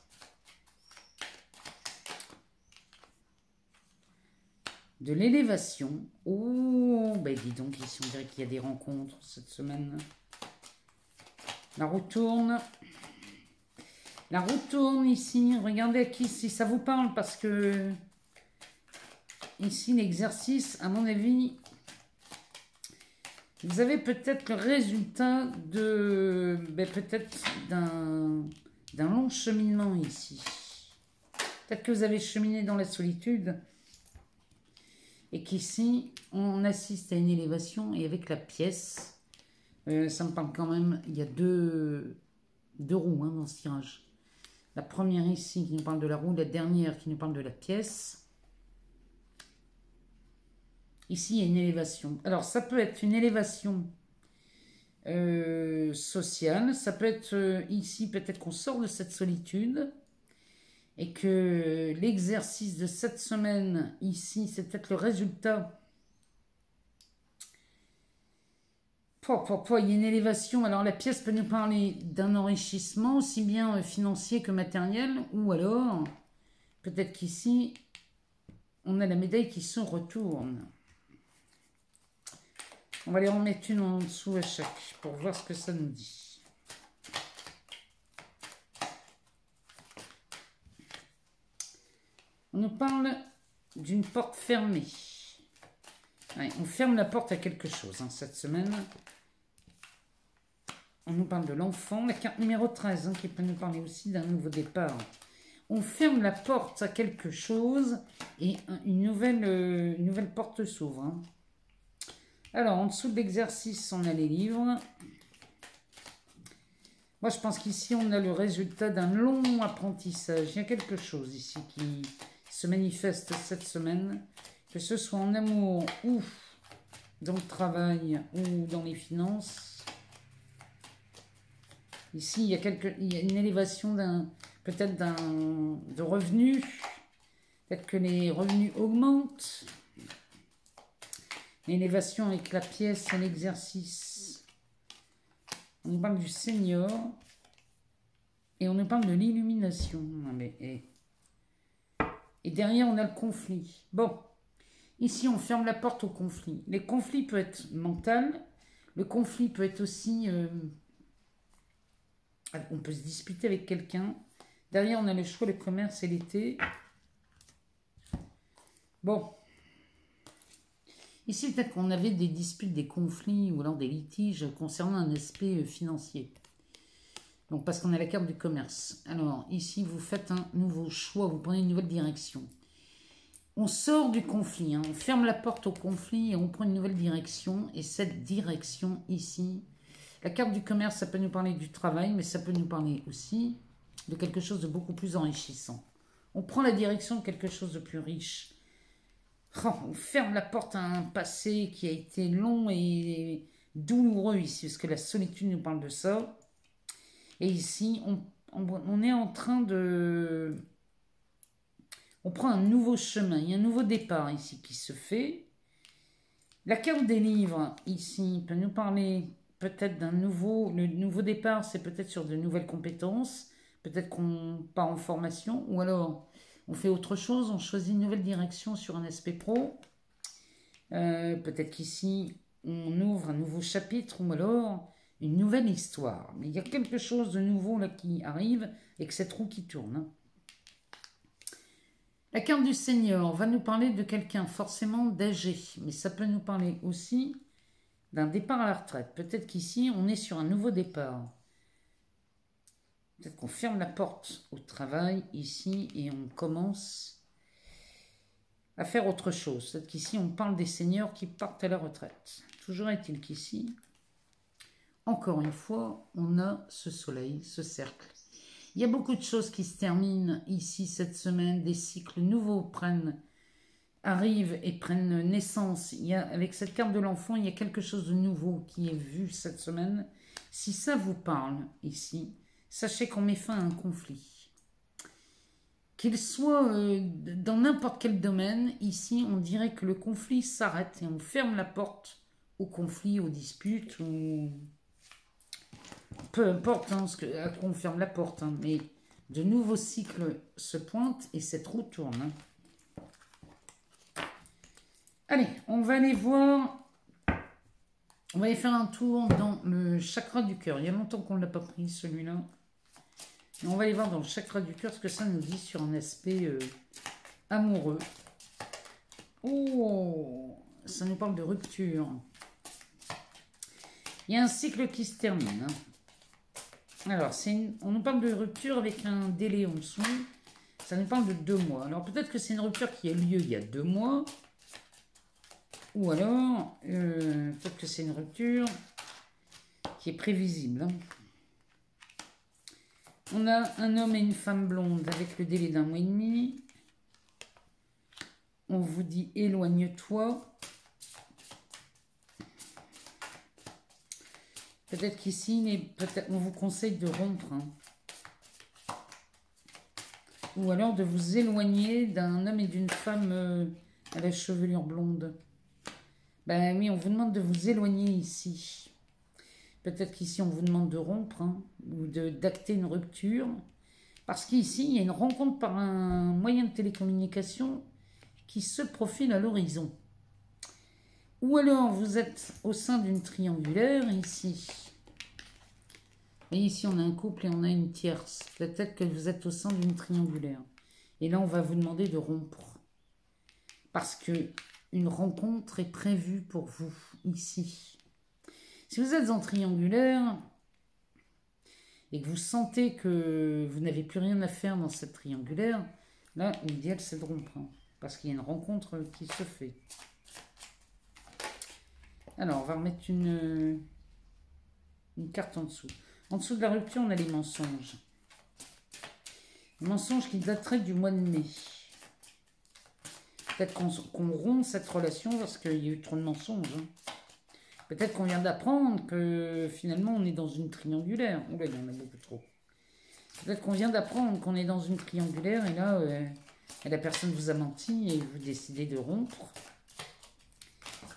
De l'élévation. Oh, ben dis donc, ici, on dirait qu'il y a des rencontres cette semaine. La roue tourne. La roue tourne ici. Regardez à qui, si ça vous parle, parce que ici, l'exercice, à mon avis, vous avez peut-être le résultat de peut-être d'un long cheminement ici. Peut-être que vous avez cheminé dans la solitude et qu'ici, on assiste à une élévation et avec la pièce, ça me parle quand même, il y a deux roues hein, dans ce tirage. La première ici qui nous parle de la roue, la dernière qui nous parle de la pièce. Ici, il y a une élévation. Alors, ça peut être une élévation sociale. Ça peut être ici, peut-être qu'on sort de cette solitude et que l'exercice de cette semaine, ici, c'est peut-être le résultat. Il y a une élévation. Alors, la pièce peut nous parler d'un enrichissement, aussi bien financier que matériel, ou alors, peut-être qu'ici, on a la médaille qui se retourne. On va les remettre une en dessous à chaque pour voir ce que ça nous dit. On nous parle d'une porte fermée. Ouais, on ferme la porte à quelque chose cette semaine. On nous parle de l'enfant. La carte numéro 13 qui peut nous parler aussi d'un nouveau départ. On ferme la porte à quelque chose et une nouvelle porte s'ouvre. Alors, en dessous de l'exercice, on a les livres. Moi, je pense qu'ici, on a le résultat d'un long apprentissage. Il y a quelque chose ici qui se manifeste cette semaine, que ce soit en amour ou dans le travail ou dans les finances. Ici, il y a une élévation peut-être de revenus. Peut-être que les revenus augmentent. L'élévation avec la pièce et l'exercice. On nous parle du Seigneur. Et on nous parle de l'illumination. Et derrière, on a le conflit. Bon, ici, on ferme la porte au conflit. Les conflits peuvent être mentaux. Le conflit peut être aussi... on peut se disputer avec quelqu'un. Derrière, on a le choix, le commerce et l'été. Bon. Ici, peut-être qu'on avait des disputes, des conflits ou alors des litiges concernant un aspect financier. Donc, parce qu'on a la carte du commerce. Alors, ici, vous faites un nouveau choix, vous prenez une nouvelle direction. On sort du conflit, on ferme la porte au conflit et on prend une nouvelle direction. Et cette direction, ici, la carte du commerce, ça peut nous parler du travail, mais ça peut nous parler aussi de quelque chose de beaucoup plus enrichissant. On prend la direction de quelque chose de plus riche. On ferme la porte à un passé qui a été long et douloureux ici, parce que la solitude nous parle de ça. Et ici, on est en train de... On prend un nouveau chemin, il y a un nouveau départ ici qui se fait. La carte des livres, ici, peut nous parler peut-être d'un nouveau... Le nouveau départ, c'est peut-être sur de nouvelles compétences. Peut-être qu'on part en formation, ou alors... On fait autre chose, on choisit une nouvelle direction sur un aspect pro. Peut-être qu'ici, on ouvre un nouveau chapitre ou alors une nouvelle histoire. Mais il y a quelque chose de nouveau là qui arrive avec cette roue qui tourne. La carte du Seigneur va nous parler de quelqu'un forcément d'âgé. Mais ça peut nous parler aussi d'un départ à la retraite. Peut-être qu'ici, on est sur un nouveau départ. Peut-être qu'on ferme la porte au travail ici et on commence à faire autre chose. Peut-être qu'ici on parle des seniors qui partent à la retraite. Toujours est-il qu'ici, encore une fois, on a ce soleil, ce cercle. Il y a beaucoup de choses qui se terminent ici cette semaine. Des cycles nouveaux arrivent et prennent naissance. Avec cette carte de l'enfant, il y a quelque chose de nouveau qui est vu cette semaine. Si ça vous parle ici, sachez qu'on met fin à un conflit. Qu'il soit dans n'importe quel domaine, ici, on dirait que le conflit s'arrête et on ferme la porte au conflit, aux disputes, ou... peu importe à quoi on ferme la porte. Mais de nouveaux cycles se pointent et cette roue tourne. Allez, on va aller voir... On va aller faire un tour dans le chakra du cœur. Il y a longtemps qu'on ne l'a pas pris, celui-là. On va aller voir dans le chakra du cœur ce que ça nous dit sur un aspect amoureux. Oh, ça nous parle de rupture. Il y a un cycle qui se termine. Alors, on nous parle de rupture avec un délai en dessous. Ça nous parle de 2 mois. Alors, peut-être que c'est une rupture qui a lieu il y a 2 mois. Ou alors, peut-être que c'est une rupture qui est prévisible. On a un homme et une femme blonde avec le délai d'1 mois et demi. On vous dit éloigne-toi. Peut-être qu'ici, on vous conseille de rompre. Hein. Ou alors de vous éloigner d'un homme et d'une femme à la chevelure blonde. Ben oui, on vous demande de vous éloigner ici. Peut-être qu'ici, on vous demande de rompre hein, ou d'acter une rupture. Parce qu'ici, il y a une rencontre par un moyen de télécommunication qui se profile à l'horizon. Ou alors, vous êtes au sein d'une triangulaire, ici. Et ici, on a un couple et on a une tierce. Peut-être que vous êtes au sein d'une triangulaire. Et là, on va vous demander de rompre. Parce que une rencontre est prévue pour vous, ici. Si vous êtes en triangulaire et que vous sentez que vous n'avez plus rien à faire dans cette triangulaire, là, l'idéal, c'est de rompre. Hein, parce qu'il y a une rencontre qui se fait. Alors, on va remettre une carte en dessous. En dessous de la rupture, on a les mensonges. Les mensonges qui dateraient du mois de mai. Peut-être qu'on rompt cette relation parce qu'il y a eu trop de mensonges. Hein. Peut-être qu'on vient d'apprendre que finalement on est dans une triangulaire. Oula, il y en a beaucoup trop. Peut-être qu'on vient d'apprendre qu'on est dans une triangulaire et là, la personne vous a menti et vous décidez de rompre.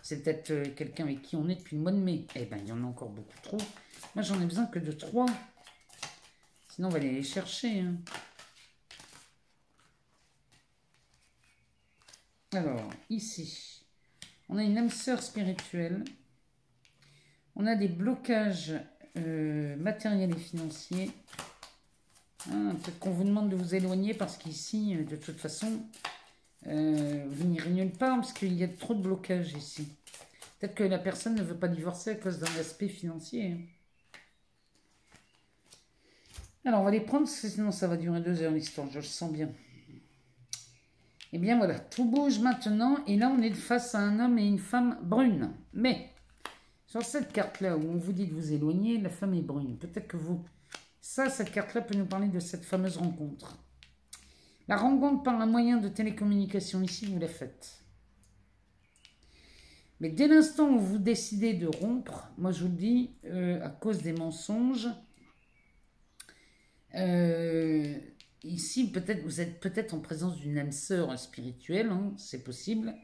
C'est peut-être quelqu'un avec qui on est depuis le mois de mai. Eh bien, il y en a encore beaucoup trop. Moi, j'en ai besoin que de 3. Sinon, on va aller les chercher. Hein. Alors, ici, on a une âme sœur spirituelle. On a des blocages matériels et financiers. Hein, peut-être qu'on vous demande de vous éloigner parce qu'ici, de toute façon, vous n'irez nulle part parce qu'il y a trop de blocages ici. Peut-être que la personne ne veut pas divorcer à cause d'un aspect financier. Hein. Alors, on va les prendre, parce que sinon ça va durer 2 heures l'histoire, je le sens bien. Eh bien voilà, tout bouge maintenant, et là on est face à un homme et une femme brune. Mais, sur cette carte-là, où on vous dit de vous éloigner, la femme est brune. Peut-être que vous... cette carte-là peut nous parler de cette fameuse rencontre. La rencontre par un moyen de télécommunication, ici, vous la faites. Mais dès l'instant où vous décidez de rompre, moi je vous le dis, à cause des mensonges, ici, peut-être vous êtes peut-être en présence d'une âme sœur spirituelle, hein, c'est possible.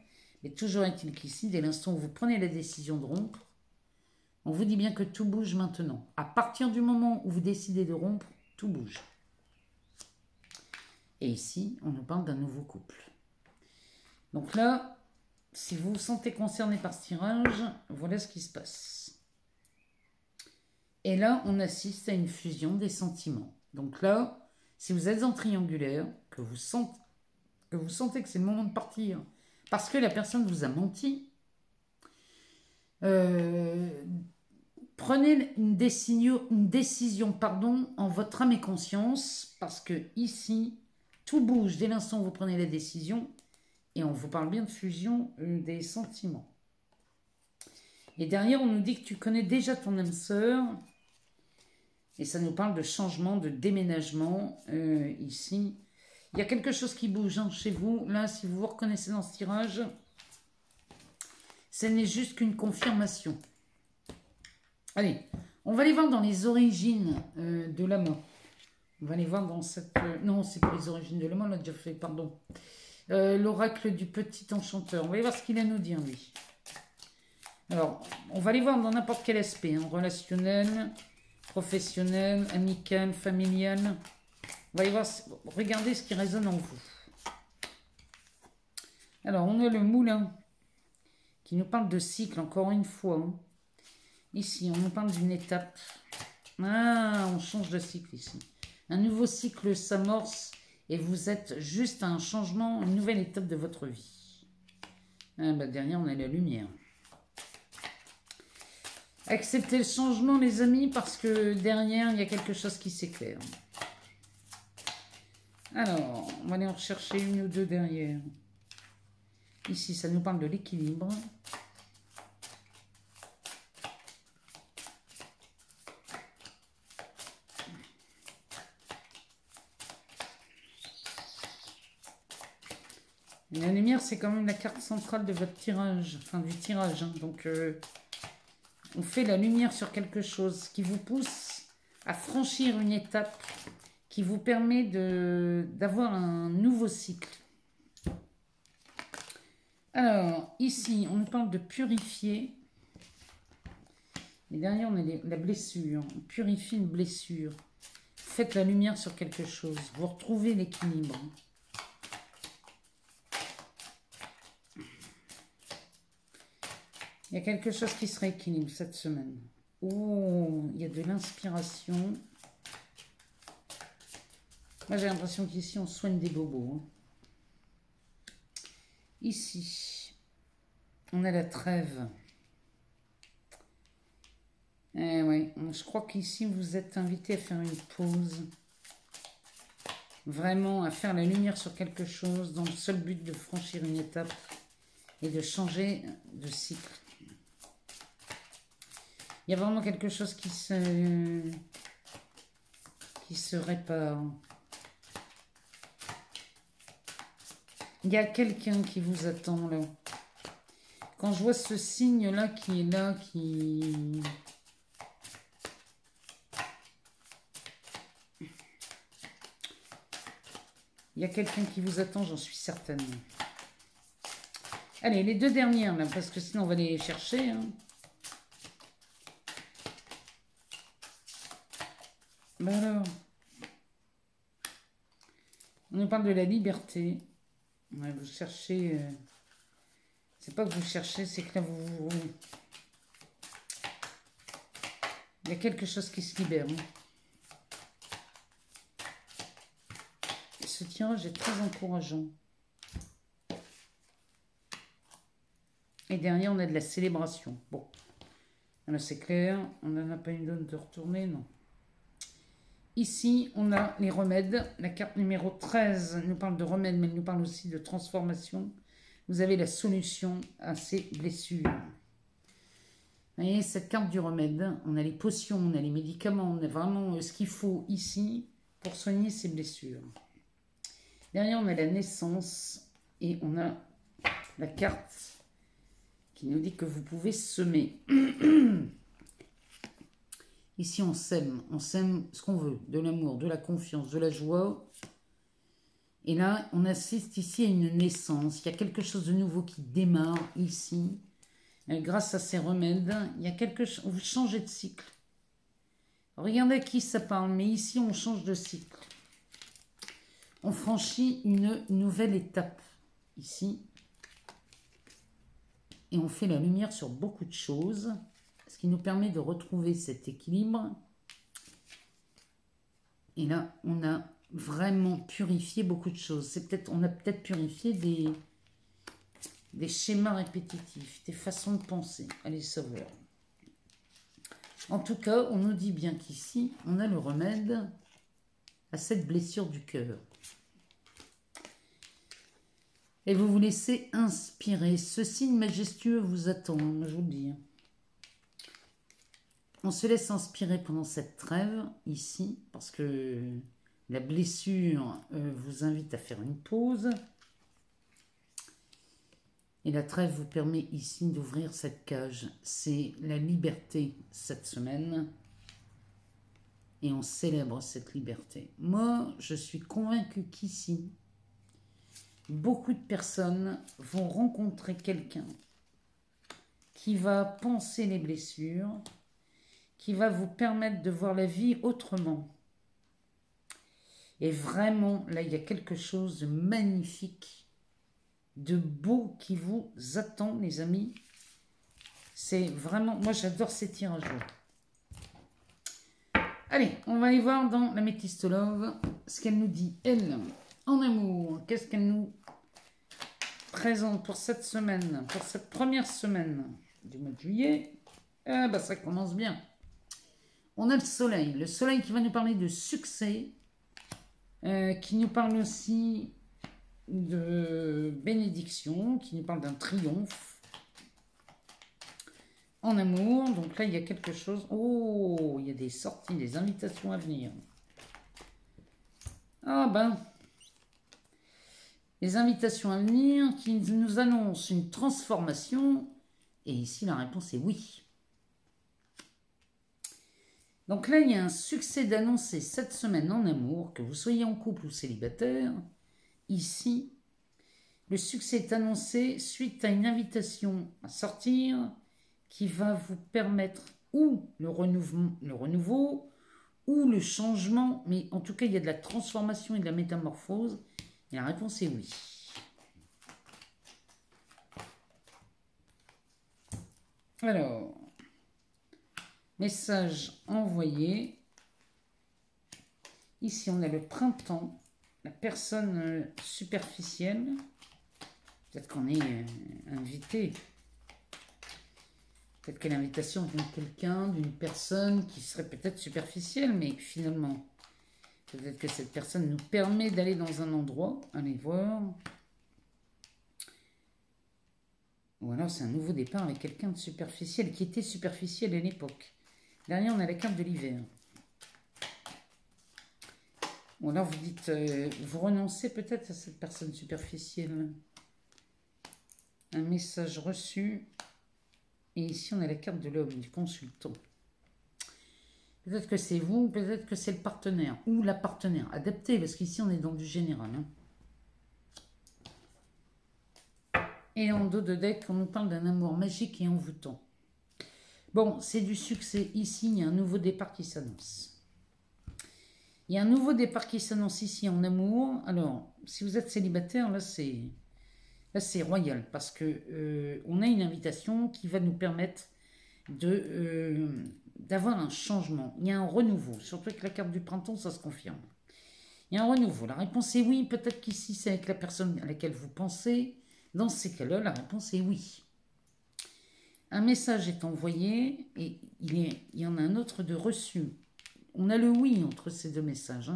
Mais toujours est-il qu'ici, dès l'instant où vous prenez la décision de rompre, on vous dit bien que tout bouge maintenant. À partir du moment où vous décidez de rompre, tout bouge. Et ici, on nous parle d'un nouveau couple. Donc là, si vous vous sentez concerné par ce tirage, voilà ce qui se passe. Et là, on assiste à une fusion des sentiments. Donc là, si vous êtes en triangulaire, que vous sentez que c'est le moment de partir, parce que la personne vous a menti, prenez une décision en votre âme et conscience, parce que ici, tout bouge dès l'instant où vous prenez la décision, et on vous parle bien de fusion des sentiments. Et derrière, on nous dit que tu connais déjà ton âme sœur, et ça nous parle de changement, de déménagement, ici. Il y a quelque chose qui bouge hein, chez vous. Là, si vous vous reconnaissez dans ce tirage, ce n'est juste qu'une confirmation. Allez, on va aller voir dans les origines de l'âme. On va aller voir dans cette... non, c'est pas les origines de l'âme, on l'a déjà fait, pardon. L'oracle du petit enchanteur. On va aller voir ce qu'il a à nous dire, lui. Alors, on va aller voir dans n'importe quel aspect. Hein, relationnel, professionnel, amical, familial. On va aller voir, regardez ce qui résonne en vous. Alors, on a le moulin qui nous parle de cycle, encore une fois. Hein. Ici, on nous parle d'une étape. Ah, on change de cycle ici. Un nouveau cycle s'amorce et vous êtes juste à un changement, une nouvelle étape de votre vie. Ah, bah, derrière, on a la lumière. Acceptez le changement, les amis, parce que derrière, il y a quelque chose qui s'éclaire. Alors, on va aller en rechercher une ou deux derrière. Ici, ça nous parle de l'équilibre. Et la lumière, c'est quand même la carte centrale de votre tirage, enfin du tirage. Hein. Donc, on fait la lumière sur quelque chose qui vous pousse à franchir une étape qui vous permet d'avoir un nouveau cycle. Alors, ici, on nous parle de purifier. Et derrière, on a la blessure. On purifie une blessure. Faites la lumière sur quelque chose. Vous retrouvez l'équilibre. Il y a quelque chose qui se rééquilibre cette semaine. Oh, il y a de l'inspiration. Moi, j'ai l'impression qu'ici, on soigne des bobos. Hein. Ici, on a la trêve. Eh ouais, je crois qu'ici, vous êtes invité à faire une pause. Vraiment, à faire la lumière sur quelque chose dans le seul but de franchir une étape et de changer de cycle. Il y a vraiment quelque chose qui se répare. Il y a quelqu'un qui vous attend là. Quand je vois ce signe-là qui est là, qui... Il y a quelqu'un qui vous attend, j'en suis certaine. Allez, les deux dernières là, parce que sinon on va les chercher. Hein. Ben alors, on nous parle de la liberté. Ouais, vous cherchez... c'est pas que vous cherchez, c'est que là, il y a quelque chose qui se libère. Hein. Ce tirage est très encourageant. Et derrière, on a de la célébration. Bon, là, c'est clair. On n'en a pas une donne de retourner, non. Ici, on a les remèdes. La carte numéro 13 nous parle de remèdes, mais elle nous parle aussi de transformation. Vous avez la solution à ces blessures. Vous voyez, cette carte du remède, on a les potions, on a les médicaments, on a vraiment ce qu'il faut ici pour soigner ces blessures. Derrière, on a la naissance et on a la carte qui nous dit que vous pouvez semer. Ici, on sème ce qu'on veut, de l'amour, de la confiance, de la joie. Et là, on assiste ici à une naissance. Il y a quelque chose de nouveau qui démarre ici. Et grâce à ces remèdes, il y a quelque chose. Vous changez de cycle. Regardez à qui ça parle, mais ici, on change de cycle. On franchit une nouvelle étape ici. Et on fait la lumière sur beaucoup de choses. Ce qui nous permet de retrouver cet équilibre. Et là, on a vraiment purifié beaucoup de choses. On a peut-être purifié des schémas répétitifs, des façons de penser. Allez savoir. En tout cas, on nous dit bien qu'ici, on a le remède à cette blessure du cœur. Et vous vous laissez inspirer. Ce signe majestueux vous attend, je vous le dis. On se laisse inspirer pendant cette trêve, ici, parce que la blessure vous invite à faire une pause. Et la trêve vous permet ici d'ouvrir cette cage. C'est la liberté cette semaine. Et on célèbre cette liberté. Moi, je suis convaincue qu'ici, beaucoup de personnes vont rencontrer quelqu'un qui va penser les blessures, qui va vous permettre de voir la vie autrement. Et vraiment, là, il y a quelque chose de magnifique, de beau qui vous attend, les amis. C'est vraiment... Moi, j'adore ces tirages-là. Allez, on va aller voir dans la métistologue ce qu'elle nous dit, elle, en amour. Qu'est-ce qu'elle nous présente pour cette semaine, pour cette première semaine du mois de juillet. Ah bah, ça commence bien. On a le soleil qui va nous parler de succès, qui nous parle aussi de bénédiction, qui nous parle d'un triomphe en amour. Donc là, il y a quelque chose. Oh, il y a des sorties, des invitations à venir. Ah ben, Les invitations à venir qui nous annoncent une transformation. Et ici, la réponse est oui. Donc là, il y a un succès d'annoncer cette semaine en amour, que vous soyez en couple ou célibataire. Ici, le succès est annoncé suite à une invitation à sortir qui va vous permettre ou le renouveau ou le changement, mais en tout cas, il y a de la transformation et de la métamorphose. Et la réponse est oui. Alors, message envoyé. Ici, on a le printemps, la personne superficielle. Peut-être qu'on est invité. Peut-être que l'invitation vient de quelqu'un, d'une personne qui serait peut-être superficielle, mais finalement, peut-être que cette personne nous permet d'aller dans un endroit, aller voir. Ou alors c'est un nouveau départ avec quelqu'un de superficiel, qui était superficiel à l'époque. Derrière, on a la carte de l'hiver. Ou alors vous dites, vous renoncez peut-être à cette personne superficielle. Un message reçu. Et ici, on a la carte de l'homme, du consultant. Peut-être que c'est vous, peut-être que c'est le partenaire, ou la partenaire. Adapté, parce qu'ici, on est dans du général. Et en dos de deck, on nous parle d'un amour magique et envoûtant. Bon, c'est du succès. Ici, il y a un nouveau départ qui s'annonce. Il y a un nouveau départ qui s'annonce ici en amour. Alors, si vous êtes célibataire, là, c'est royal, parce que on a une invitation qui va nous permettre d'avoir un changement. Il y a un renouveau, surtout avec la carte du printemps, ça se confirme. Il y a un renouveau. La réponse est oui. Peut-être qu'ici, c'est avec la personne à laquelle vous pensez. Dans ces cas-là, la réponse est oui. Un message est envoyé et il y en a un autre de reçu. On a le oui entre ces deux messages.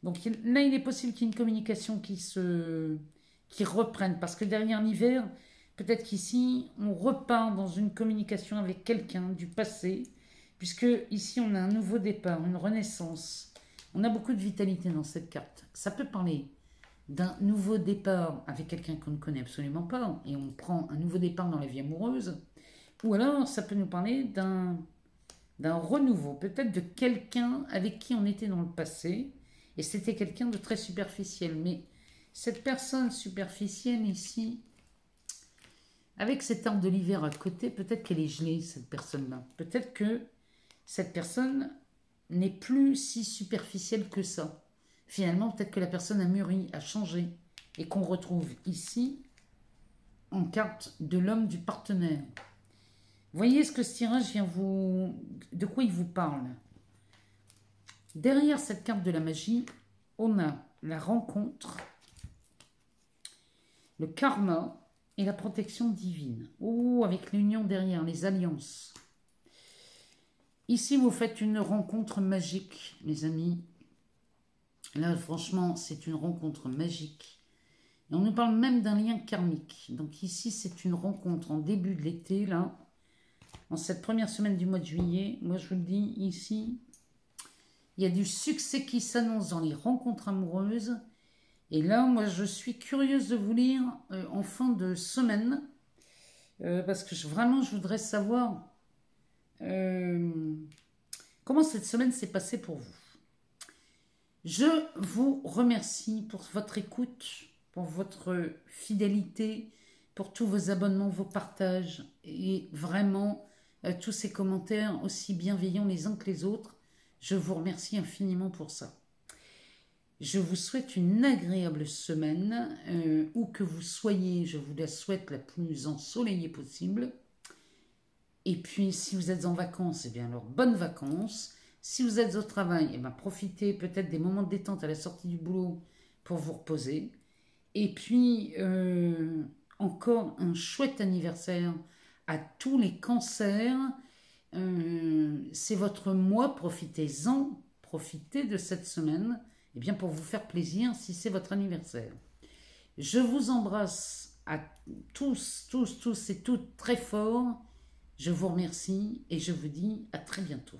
Donc là, il est possible qu'il y ait une communication qui reprenne. Parce que derrière l'hiver, peut-être qu'ici, on repart dans une communication avec quelqu'un du passé. Puisque ici, on a un nouveau départ, une renaissance. On a beaucoup de vitalité dans cette carte. Ça peut parler d'un nouveau départ avec quelqu'un qu'on ne connaît absolument pas. Et on prend un nouveau départ dans la vie amoureuse. Ou alors, ça peut nous parler d'un renouveau. Peut-être de quelqu'un avec qui on était dans le passé. Et c'était quelqu'un de très superficiel. Mais cette personne superficielle ici, avec cet arbre de l'hiver à côté, peut-être qu'elle est gelée, cette personne-là. Peut-être que cette personne n'est plus si superficielle que ça. Finalement, peut-être que la personne a mûri, a changé. Et qu'on retrouve ici, en carte de l'homme du partenaire. Voyez ce que ce tirage vient de quoi il vous parle. Derrière cette carte de la magie, on a la rencontre, le karma et la protection divine. Oh, avec l'union derrière, les alliances. Ici, vous faites une rencontre magique, mes amis. Là, franchement, c'est une rencontre magique. Et on nous parle même d'un lien karmique. Donc ici, c'est une rencontre en début de l'été, là. En cette première semaine du mois de juillet. Moi, je vous le dis, ici, il y a du succès qui s'annonce dans les rencontres amoureuses. Et là, moi, je suis curieuse de vous lire en fin de semaine. Parce que vraiment, je voudrais savoir comment cette semaine s'est passée pour vous. Je vous remercie pour votre écoute, pour votre fidélité, pour tous vos abonnements, vos partages et vraiment tous ces commentaires aussi bienveillants les uns que les autres. Je vous remercie infiniment pour ça. Je vous souhaite une agréable semaine, où que vous soyez, je vous la souhaite la plus ensoleillée possible. Et puis, si vous êtes en vacances, eh bien alors, bonnes vacances. Si vous êtes au travail, eh bien, profitez peut-être des moments de détente à la sortie du boulot pour vous reposer. Et puis, encore un chouette anniversaire à tous les cancers. C'est votre mois, profitez-en, profitez de cette semaine, eh bien, pour vous faire plaisir si c'est votre anniversaire. Je vous embrasse à tous et toutes très fort. Je vous remercie et je vous dis à très bientôt.